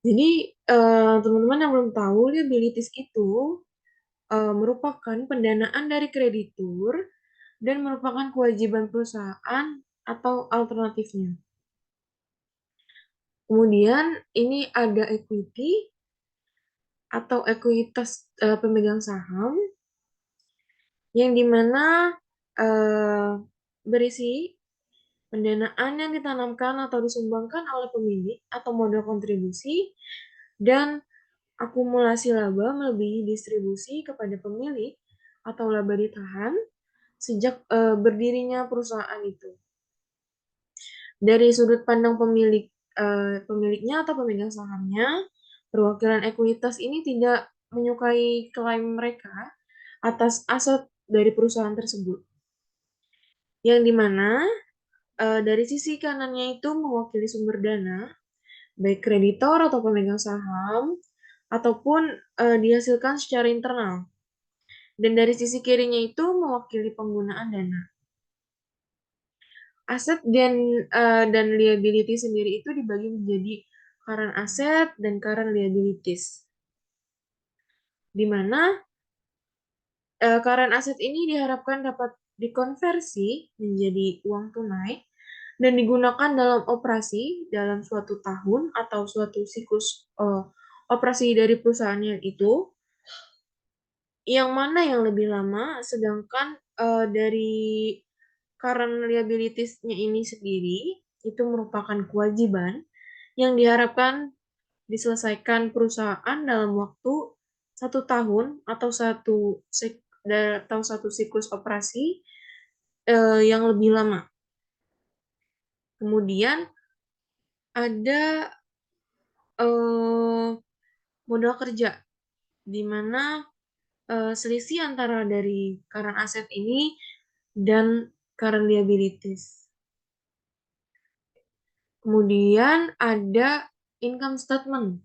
Jadi teman-teman yang belum tahu, liabilities itu merupakan pendanaan dari kreditur dan merupakan kewajiban perusahaan atau alternatifnya. Kemudian ini ada equity atau ekuitas pemegang saham yang dimana berisi pendanaan yang ditanamkan atau disumbangkan oleh pemilik atau modal kontribusi dan akumulasi laba melebihi distribusi kepada pemilik atau laba ditahan sejak berdirinya perusahaan itu. Dari sudut pandang pemiliknya atau pemegang sahamnya, perwakilan ekuitas ini tidak menyukai klaim mereka atas aset dari perusahaan tersebut. Yang dimana dari sisi kanannya itu mewakili sumber dana, baik kreditor atau pemegang saham, ataupun dihasilkan secara internal. Dan dari sisi kirinya itu mewakili penggunaan dana. Aset dan liability sendiri itu dibagi menjadi current asset dan current liabilities. Di mana current asset ini diharapkan dapat dikonversi menjadi uang tunai dan digunakan dalam operasi dalam suatu tahun atau suatu siklus operasi dari perusahaannya itu, yang mana yang lebih lama, sedangkan dari current liabilities-nya ini sendiri itu merupakan kewajiban yang diharapkan diselesaikan perusahaan dalam waktu 1 tahun atau satu siklus operasi yang lebih lama. Kemudian ada modal kerja, di mana selisih antara dari current asset ini dan current liabilities. Kemudian ada income statement,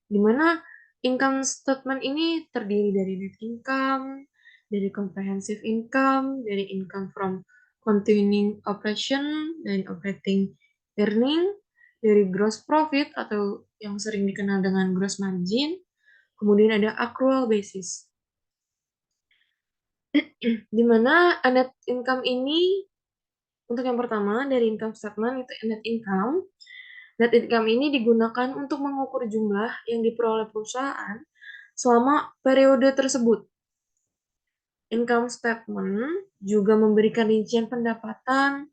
di mana income statement ini terdiri dari net income, dari comprehensive income, dari income from continuing operation, dari operating earning, dari gross profit atau yang sering dikenal dengan gross margin, Kemudian ada accrual basis, di mana net income ini untuk yang pertama dari income statement itu net income. Net income ini digunakan untuk mengukur jumlah yang diperoleh perusahaan selama periode tersebut. Income statement juga memberikan rincian pendapatan,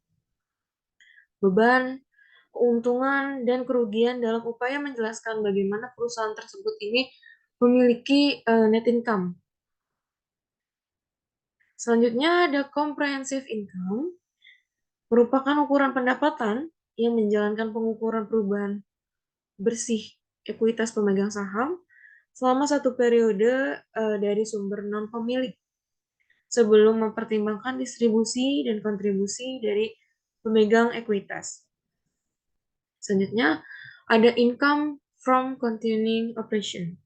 beban, keuntungan, dan kerugian dalam upaya menjelaskan bagaimana perusahaan tersebut ini memiliki net income. Selanjutnya ada comprehensive income, merupakan ukuran pendapatan yang menjalankan pengukuran perubahan bersih ekuitas pemegang saham selama satu periode dari sumber non-pemilik sebelum mempertimbangkan distribusi dan kontribusi dari pemegang ekuitas. Selanjutnya, ada income from continuing operation,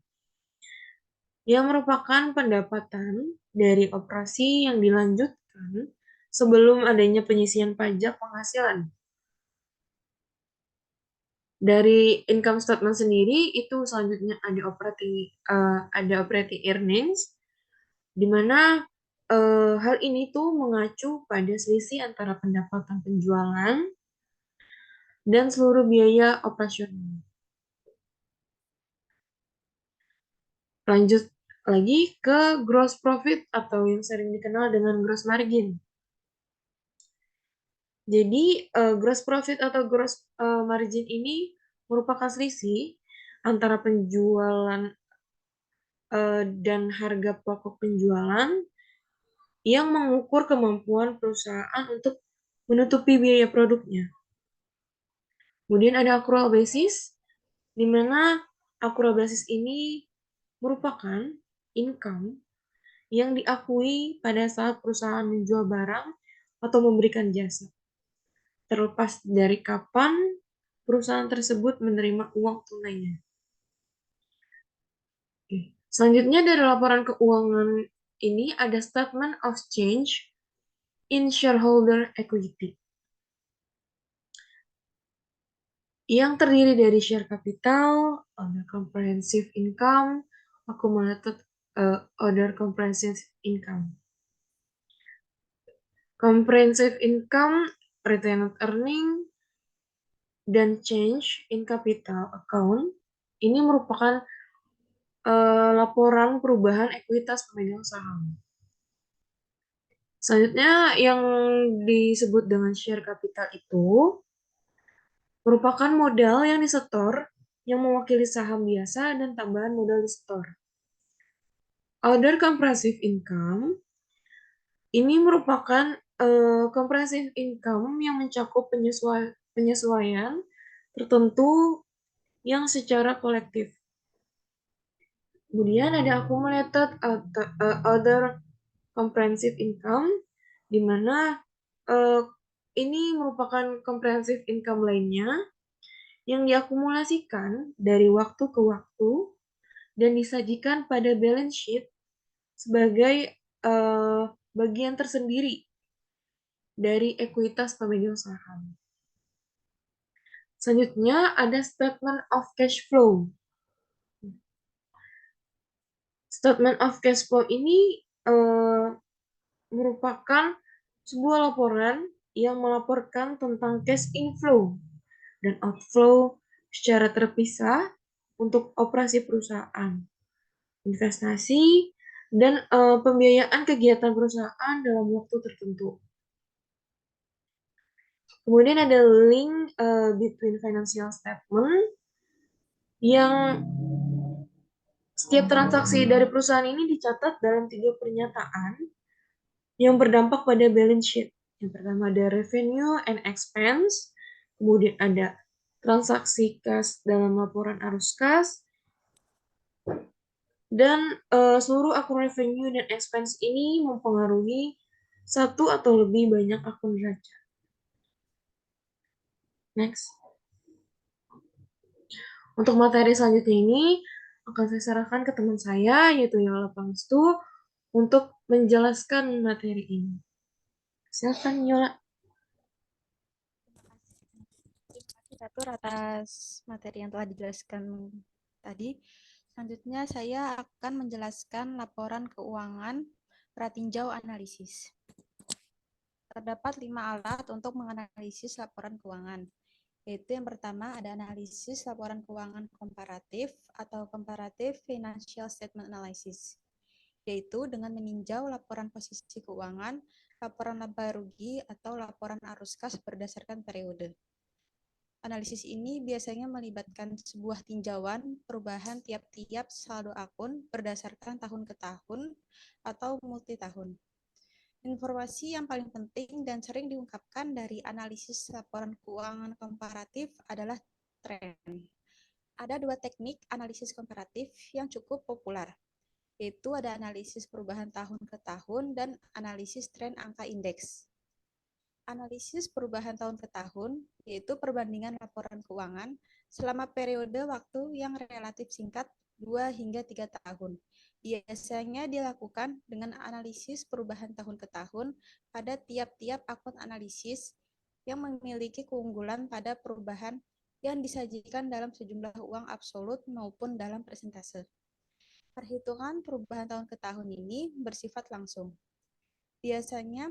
yang merupakan pendapatan dari operasi yang dilanjutkan sebelum adanya penyisian pajak penghasilan. Dari income statement sendiri itu selanjutnya ada operating earnings, di mana hal ini tuh mengacu pada selisih antara pendapatan penjualan dan seluruh biaya operasional. Lanjut lagi ke gross profit atau yang sering dikenal dengan gross margin. Jadi gross profit atau gross margin ini merupakan selisih antara penjualan dan harga pokok penjualan yang mengukur kemampuan perusahaan untuk menutupi biaya produknya. Kemudian ada accrual basis, di mana accrual basis ini merupakan income yang diakui pada saat perusahaan menjual barang atau memberikan jasa, terlepas dari kapan perusahaan tersebut menerima uang tunainya. Selanjutnya dari laporan keuangan ini ada statement of change in shareholder equity, yang terdiri dari share capital, other comprehensive income, accumulated other comprehensive income. Comprehensive income, retained earning, dan change in capital account ini merupakan laporan perubahan ekuitas pemegang saham. Selanjutnya yang disebut dengan share capital itu merupakan modal yang disetor yang mewakili saham biasa dan tambahan modal disetor. Other comprehensive income ini merupakan comprehensive income yang mencakup penyesuaian tertentu yang secara kolektif. Kemudian ada accumulated other comprehensive income, di mana ini merupakan comprehensive income lainnya yang diakumulasikan dari waktu ke waktu dan disajikan pada balance sheet sebagai bagian tersendiri dari ekuitas pemegang saham. Selanjutnya ada statement of cash flow. Statement of cash flow ini merupakan sebuah laporan yang melaporkan tentang cash inflow dan outflow secara terpisah untuk operasi perusahaan, investasi, dan pembiayaan kegiatan perusahaan dalam waktu tertentu. Kemudian ada link between financial statement yang setiap transaksi dari perusahaan ini dicatat dalam 3 pernyataan yang berdampak pada balance sheet. Yang pertama ada revenue and expense, kemudian ada transaksi kas dalam laporan arus kas, dan seluruh akun revenue dan expense ini mempengaruhi satu atau lebih banyak akun neraca. Next. Untuk materi selanjutnya ini akan saya serahkan ke teman saya, yaitu Yola Pangstu, untuk menjelaskan materi ini. Silakan Yola. Terima kasih Catur atas materi yang telah dijelaskan tadi. Selanjutnya saya akan menjelaskan laporan keuangan pratinjau analisis. Terdapat 5 alat untuk menganalisis laporan keuangan, yaitu yang pertama ada analisis laporan keuangan komparatif atau Comparative Financial Statement Analysis, yaitu dengan meninjau laporan posisi keuangan, laporan laba rugi, atau laporan arus kas berdasarkan periode. Analisis ini biasanya melibatkan sebuah tinjauan perubahan tiap-tiap saldo akun berdasarkan tahun ke tahun atau multi tahun. Informasi yang paling penting dan sering diungkapkan dari analisis laporan keuangan komparatif adalah tren. Ada 2 teknik analisis komparatif yang cukup populer, yaitu ada analisis perubahan tahun ke tahun dan analisis tren angka indeks. Analisis perubahan tahun ke tahun, yaitu perbandingan laporan keuangan selama periode waktu yang relatif singkat 2 hingga 3 tahun. Biasanya dilakukan dengan analisis perubahan tahun ke tahun pada tiap-tiap akun analisis yang memiliki keunggulan pada perubahan yang disajikan dalam sejumlah uang absolut maupun dalam persentase. Perhitungan perubahan tahun ke tahun ini bersifat langsung. Biasanya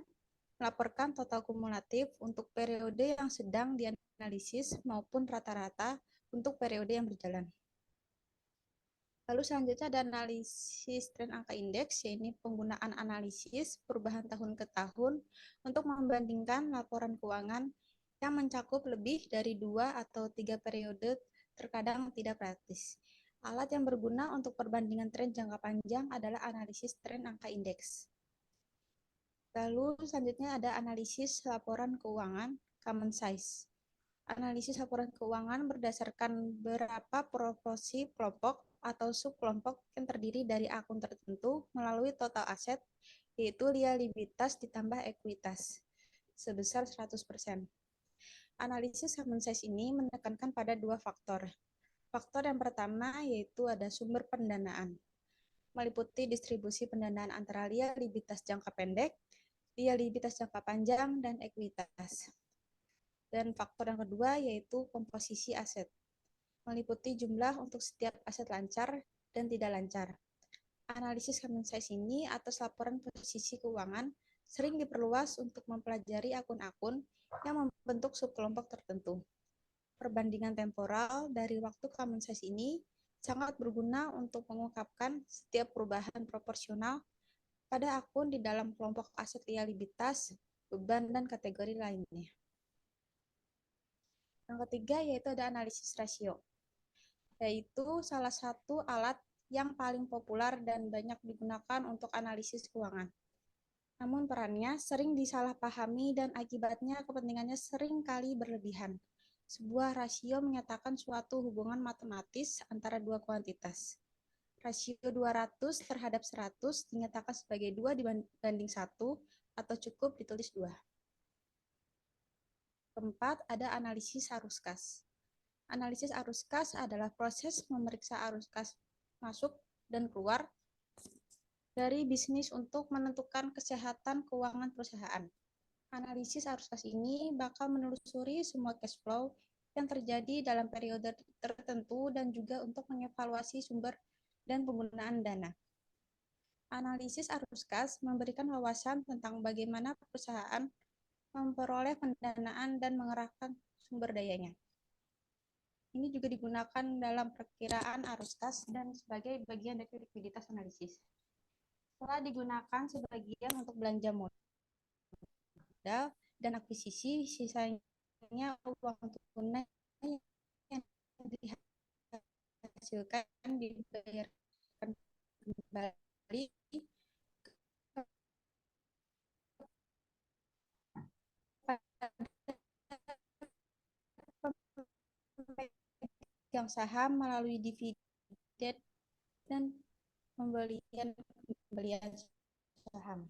melaporkan total kumulatif untuk periode yang sedang dianalisis maupun rata-rata untuk periode yang berjalan. Lalu selanjutnya ada analisis tren angka indeks, yaitu penggunaan analisis perubahan tahun ke tahun untuk membandingkan laporan keuangan yang mencakup lebih dari 2 atau 3 periode, terkadang tidak praktis. Alat yang berguna untuk perbandingan tren jangka panjang adalah analisis tren angka indeks. Lalu selanjutnya ada analisis laporan keuangan common size. Analisis laporan keuangan berdasarkan berapa proporsi kelompok atau subkelompok yang terdiri dari akun tertentu melalui total aset, yaitu liabilitas ditambah ekuitas, sebesar 100%. Analisis common size ini menekankan pada 2 faktor. Faktor yang pertama yaitu ada sumber pendanaan, meliputi distribusi pendanaan antara liabilitas jangka pendek, liabilitas jangka panjang, dan ekuitas. Dan faktor yang kedua yaitu komposisi aset, meliputi jumlah untuk setiap aset lancar dan tidak lancar. Analisis common size ini atas laporan posisi keuangan sering diperluas untuk mempelajari akun-akun yang membentuk subkelompok tertentu. Perbandingan temporal dari waktu common size ini sangat berguna untuk mengungkapkan setiap perubahan proporsional pada akun di dalam kelompok aset liabilitas, beban, dan kategori lainnya. Yang ketiga yaitu ada analisis rasio, yaitu salah satu alat yang paling populer dan banyak digunakan untuk analisis keuangan. Namun perannya sering disalahpahami dan akibatnya kepentingannya sering kali berlebihan. Sebuah rasio menyatakan suatu hubungan matematis antara dua kuantitas. Rasio 200 terhadap 100 dinyatakan sebagai 2 dibanding 1 atau cukup ditulis 2. Keempat, ada analisis arus kas. Analisis arus kas adalah proses memeriksa arus kas masuk dan keluar dari bisnis untuk menentukan kesehatan keuangan perusahaan. Analisis arus kas ini bakal menelusuri semua cash flow yang terjadi dalam periode tertentu dan juga untuk mengevaluasi sumber dan penggunaan dana. Analisis arus kas memberikan wawasan tentang bagaimana perusahaan memperoleh pendanaan dan mengerahkan sumber dayanya. Ini juga digunakan dalam perkiraan arus kas dan sebagai bagian dari likuiditas analisis. Setelah digunakan sebagian untuk belanja modal dan akuisisi, sisanya uang tunai yang dihasilkan dibayarkan kembali pemegang saham melalui dividen dan pembelian saham.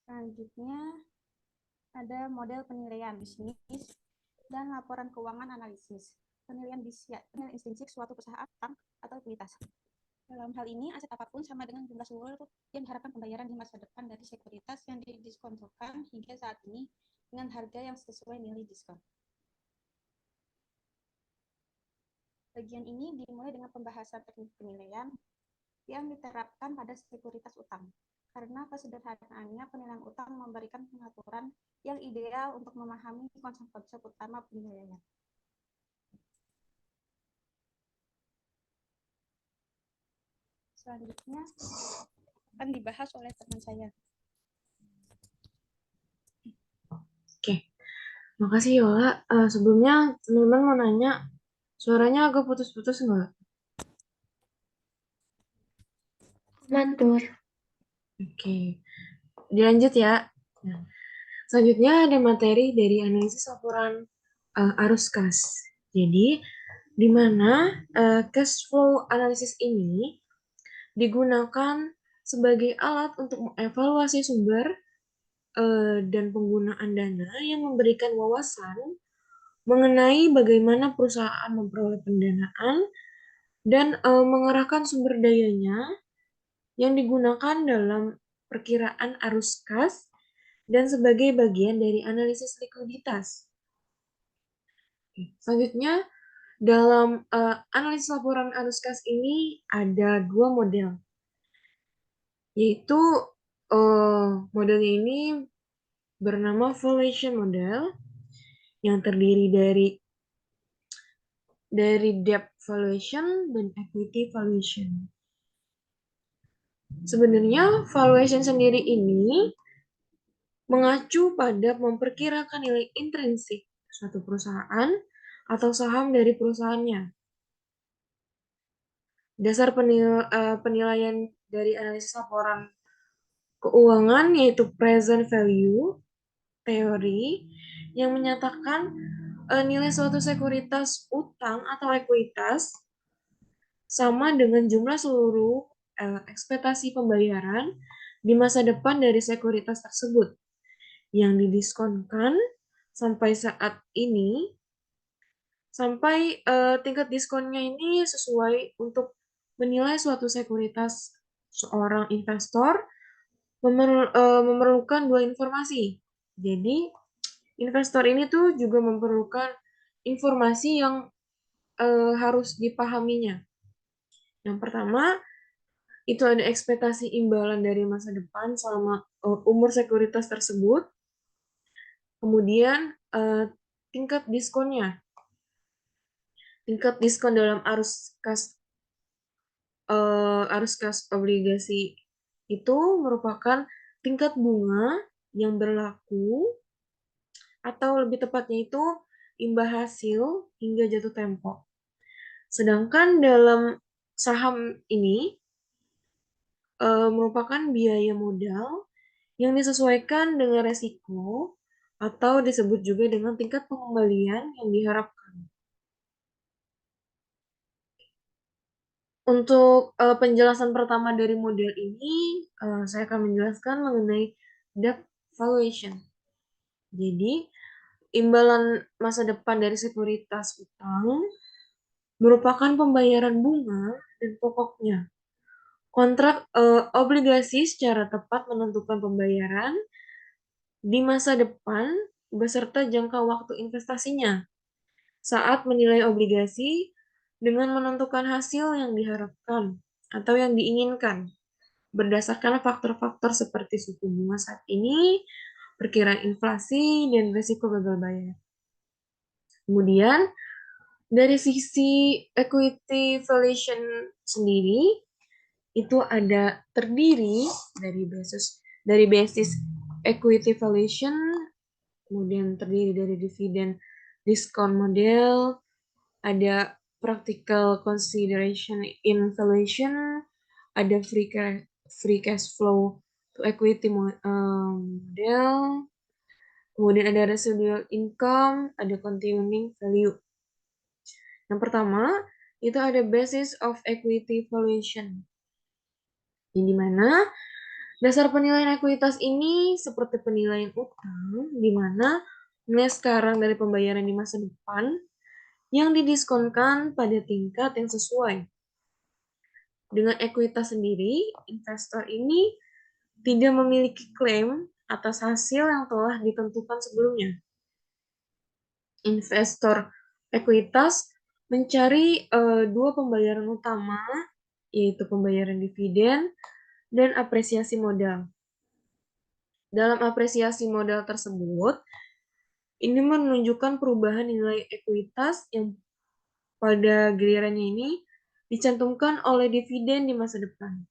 Selanjutnya ada model penilaian bisnis dan laporan keuangan analisis. Penilaian intrinsik suatu perusahaan atau ekuitas. Dalam hal ini, aset apapun sama dengan jumlah seluruh yang diharapkan pembayaran di masa depan dari sekuritas yang didiskontokan hingga saat ini dengan harga yang sesuai nilai diskon. Bagian ini dimulai dengan pembahasan teknik penilaian yang diterapkan pada sekuritas utang. Karena kesederhanaannya, penilaian utang memberikan pengaturan yang ideal untuk memahami konsep-konsep utama penilaian. Selanjutnya akan dibahas oleh teman saya. Oke, makasih Yola. Sebelumnya teman-teman mau nanya, suaranya agak putus-putus nggak? Mantur. Oke, dilanjut ya. Nah, selanjutnya ada materi dari analisis laporan arus kas. Jadi, di mana cash flow analysis ini digunakan sebagai alat untuk mengevaluasi sumber dan penggunaan dana yang memberikan wawasan mengenai bagaimana perusahaan memperoleh pendanaan dan mengerahkan sumber dayanya yang digunakan dalam perkiraan arus kas dan sebagai bagian dari analisis likuiditas. Selanjutnya, dalam analisis laporan arus kas ini ada dua model, yaitu modelnya ini bernama valuation model yang terdiri dari debt valuation dan equity valuation. Sebenarnya valuation sendiri ini mengacu pada memperkirakan nilai intrinsik suatu perusahaan atau saham dari perusahaannya. Dasar penilaian dari analisis laporan keuangan yaitu present value teori yang menyatakan nilai suatu sekuritas utang atau ekuitas sama dengan jumlah seluruh ekspektasi pembayaran di masa depan dari sekuritas tersebut yang didiskonkan sampai saat ini, sampai tingkat diskonnya ini sesuai untuk menilai suatu sekuritas. Seorang investor memerlukan dua informasi. Jadi, investor ini tuh juga memerlukan informasi yang harus dipahaminya. Yang pertama, itu ada ekspektasi imbalan dari masa depan selama umur sekuritas tersebut. Kemudian tingkat diskonnya. Tingkat diskon dalam arus kas obligasi itu merupakan tingkat bunga yang berlaku atau lebih tepatnya itu imbal hasil hingga jatuh tempo. Sedangkan dalam saham ini merupakan biaya modal yang disesuaikan dengan resiko atau disebut juga dengan tingkat pengembalian yang diharapkan. Untuk penjelasan pertama dari model ini, saya akan menjelaskan mengenai debt valuation. Jadi, imbalan masa depan dari sekuritas utang merupakan pembayaran bunga dan pokoknya. Kontrak obligasi secara tepat menentukan pembayaran di masa depan beserta jangka waktu investasinya saat menilai obligasi dengan menentukan hasil yang diharapkan atau yang diinginkan berdasarkan faktor-faktor seperti suku bunga saat ini, perkiraan inflasi, dan risiko gagal bayar. Kemudian, dari sisi equity valuation sendiri, itu ada terdiri dari basis equity valuation, kemudian terdiri dari dividen discount model, ada practical consideration in valuation, ada free cash flow to equity model, kemudian ada residual income, ada continuing value. Yang pertama, itu ada basis of equity valuation. Di mana dasar penilaian ekuitas ini seperti penilaian utang, di mana nilai sekarang dari pembayaran di masa depan yang didiskonkan pada tingkat yang sesuai. Dengan ekuitas sendiri, investor ini tidak memiliki klaim atas hasil yang telah ditentukan sebelumnya. Investor ekuitas mencari dua pembayaran utama, yaitu pembayaran dividen dan apresiasi modal. Dalam apresiasi modal tersebut, ini menunjukkan perubahan nilai ekuitas yang pada gilirannya ini dicantumkan oleh dividen di masa depan.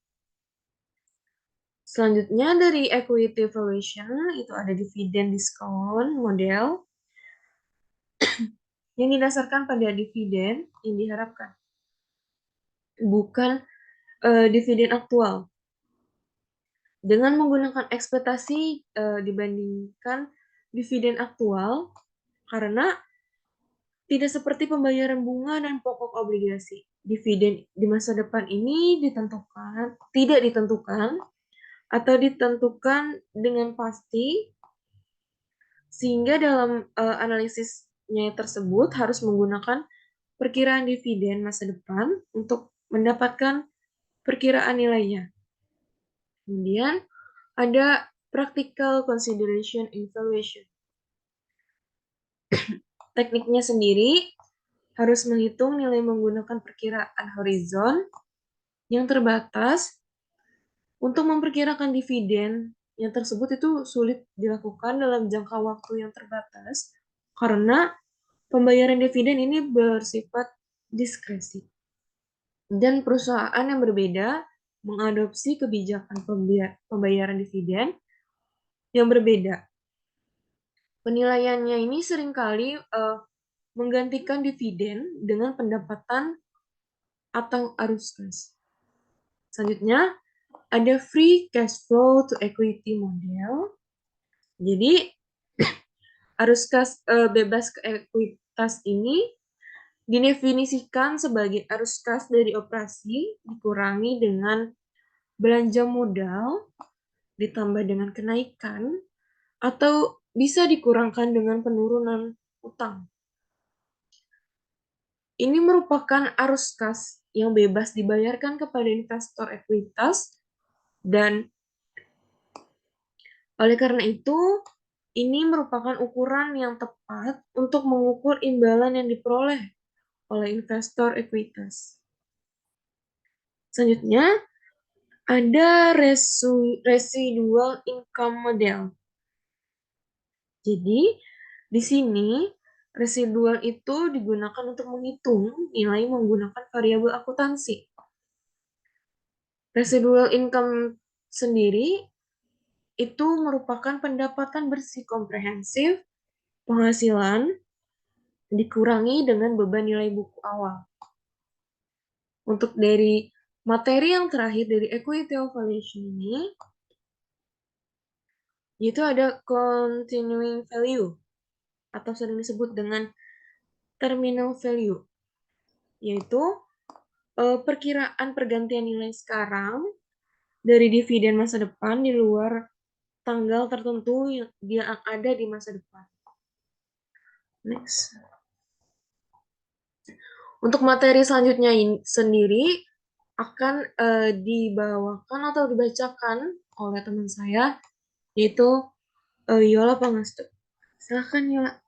Selanjutnya dari equity valuation itu ada dividen discount model yang didasarkan pada dividen yang diharapkan, bukan dividen aktual. Dengan menggunakan ekspektasi dibandingkan dividen aktual, karena tidak seperti pembayaran bunga dan pokok obligasi. Dividen di masa depan ini tidak ditentukan atau ditentukan dengan pasti, sehingga dalam analisisnya tersebut harus menggunakan perkiraan dividen masa depan untuk mendapatkan perkiraan nilainya. Kemudian ada practical consideration in valuation. Tekniknya sendiri harus menghitung nilai menggunakan perkiraan horizon yang terbatas. Untuk memperkirakan dividen yang tersebut itu sulit dilakukan dalam jangka waktu yang terbatas karena pembayaran dividen ini bersifat diskresi. Dan perusahaan yang berbeda mengadopsi kebijakan pembayaran dividen yang berbeda. Penilaiannya ini seringkali menggantikan dividen dengan pendapatan atau arus kas. Selanjutnya, ada free cash flow to equity model. Jadi, arus kas bebas ke ekuitas ini didefinisikan sebagai arus kas dari operasi dikurangi dengan belanja modal ditambah dengan kenaikan atau bisa dikurangkan dengan penurunan utang. Ini merupakan arus kas yang bebas dibayarkan kepada investor ekuitas dan oleh karena itu ini merupakan ukuran yang tepat untuk mengukur imbalan yang diperoleh oleh investor ekuitas. Selanjutnya ada residual income model. Jadi di sini residual itu digunakan untuk menghitung nilai menggunakan variabel akuntansi. Residual income sendiri itu merupakan pendapatan bersih komprehensif penghasilan dikurangi dengan beban nilai buku awal. Untuk dari materi yang terakhir dari equity valuation ini, yaitu ada continuing value atau sering disebut dengan terminal value, yaitu perkiraan pergantian nilai sekarang dari dividen masa depan di luar tanggal tertentu yang dia ada di masa depan. Next. Untuk materi selanjutnya sendiri akan dibawakan atau dibacakan oleh teman saya, yaitu Yola Pangastu. Silahkan Yola.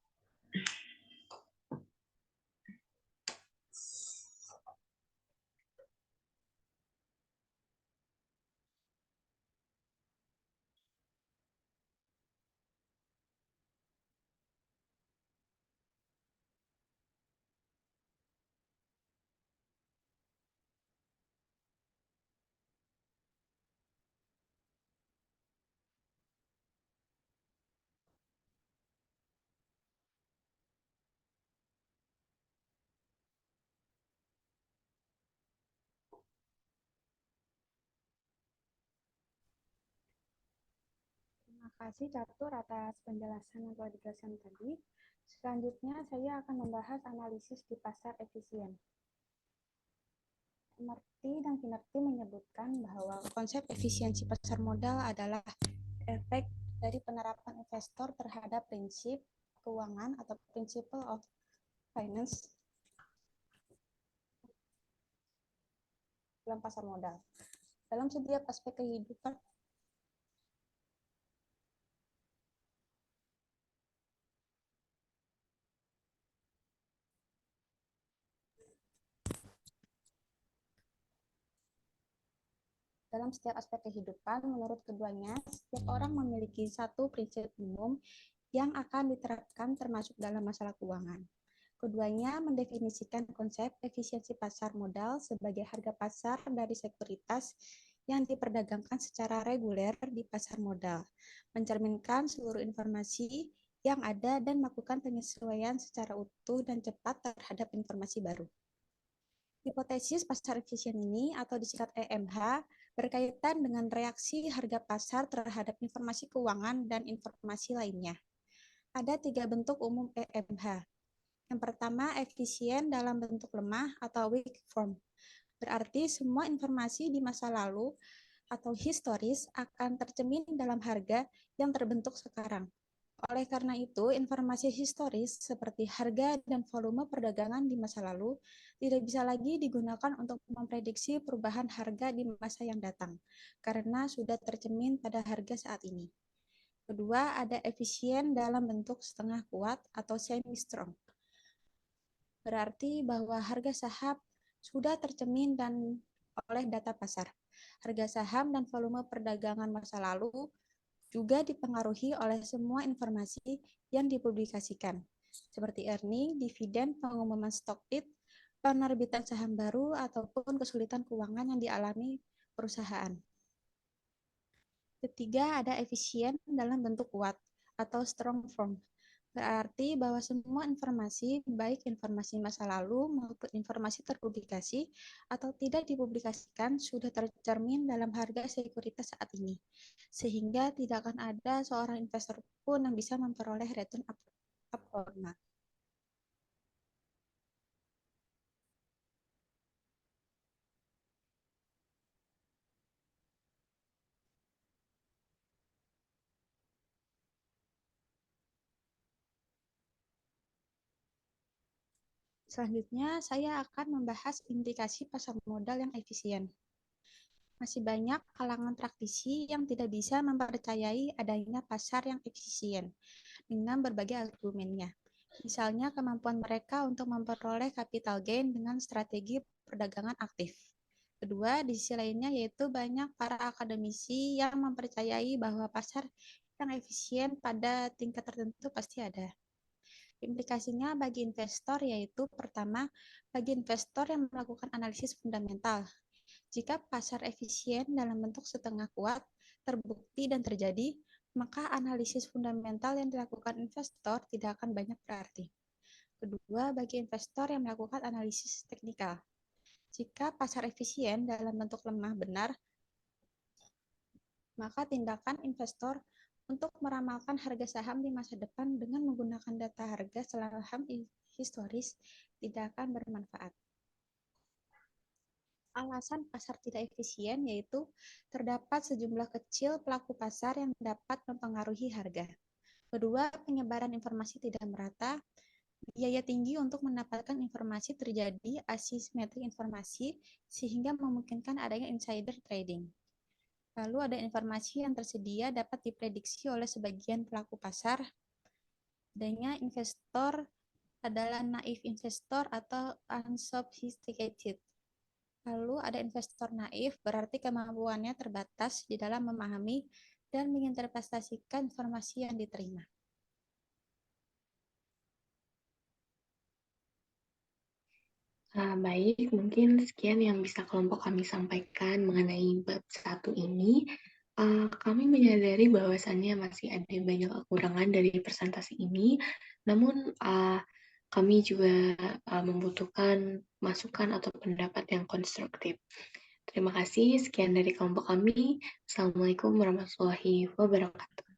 Terima kasih Catur atas penjelasan yang telah dijelaskan tadi. Selanjutnya saya akan membahas analisis di pasar efisien. Marty dan Finnerty menyebutkan bahwa konsep efisiensi pasar modal adalah efek dari penerapan investor terhadap prinsip keuangan atau principle of finance dalam pasar modal. Dalam setiap aspek kehidupan Dalam setiap aspek kehidupan, menurut keduanya, setiap orang memiliki satu prinsip umum yang akan diterapkan termasuk dalam masalah keuangan. Keduanya mendefinisikan konsep efisiensi pasar modal sebagai harga pasar dari sekuritas yang diperdagangkan secara reguler di pasar modal, mencerminkan seluruh informasi yang ada dan melakukan penyesuaian secara utuh dan cepat terhadap informasi baru. Hipotesis pasar efisien ini atau disingkat EMH berkaitan dengan reaksi harga pasar terhadap informasi keuangan dan informasi lainnya. Ada 3 bentuk umum EMH. Yang pertama, efisien dalam bentuk lemah atau weak form. Berarti semua informasi di masa lalu atau historis akan tercermin dalam harga yang terbentuk sekarang. Oleh karena itu, informasi historis seperti harga dan volume perdagangan di masa lalu tidak bisa lagi digunakan untuk memprediksi perubahan harga di masa yang datang, karena sudah tercermin pada harga saat ini. Kedua, ada efisien dalam bentuk setengah kuat atau semi-strong. Berarti bahwa harga saham sudah tercermin dan oleh data pasar. Harga saham dan volume perdagangan masa lalu juga dipengaruhi oleh semua informasi yang dipublikasikan, seperti earning, dividen, pengumuman stock split, penerbitan saham baru, ataupun kesulitan keuangan yang dialami perusahaan. Ketiga, ada efisien dalam bentuk kuat atau strong form. Berarti bahwa semua informasi, baik informasi masa lalu maupun informasi terpublikasi atau tidak dipublikasikan, sudah tercermin dalam harga sekuritas saat ini, sehingga tidak akan ada seorang investor pun yang bisa memperoleh return abnormal. Selanjutnya, saya akan membahas implikasi pasar modal yang efisien. Masih banyak kalangan praktisi yang tidak bisa mempercayai adanya pasar yang efisien dengan berbagai argumennya. Misalnya kemampuan mereka untuk memperoleh capital gain dengan strategi perdagangan aktif. Kedua, di sisi lainnya yaitu banyak para akademisi yang mempercayai bahwa pasar yang efisien pada tingkat tertentu pasti ada. Implikasinya bagi investor yaitu pertama, bagi investor yang melakukan analisis fundamental. Jika pasar efisien dalam bentuk setengah kuat terbukti dan terjadi, maka analisis fundamental yang dilakukan investor tidak akan banyak berarti. Kedua, bagi investor yang melakukan analisis teknikal. Jika pasar efisien dalam bentuk lemah benar, maka tindakan investor untuk meramalkan harga saham di masa depan dengan menggunakan data harga saham historis tidak akan bermanfaat. Alasan pasar tidak efisien yaitu terdapat sejumlah kecil pelaku pasar yang dapat mempengaruhi harga. Kedua, penyebaran informasi tidak merata. Biaya tinggi untuk mendapatkan informasi terjadi asimetrik informasi sehingga memungkinkan adanya insider trading. Lalu ada informasi yang tersedia dapat diprediksi oleh sebagian pelaku pasar. Adanya investor adalah naif investor atau unsophisticated. Lalu ada investor naif, berarti kemampuannya terbatas di dalam memahami dan menginterpretasikan informasi yang diterima. Baik, mungkin sekian yang bisa kelompok kami sampaikan mengenai bab 1 ini. Kami menyadari bahwasannya masih ada banyak kekurangan dari presentasi ini, namun kami juga membutuhkan masukan atau pendapat yang konstruktif. Terima kasih, sekian dari kelompok kami. Assalamualaikum warahmatullahi wabarakatuh.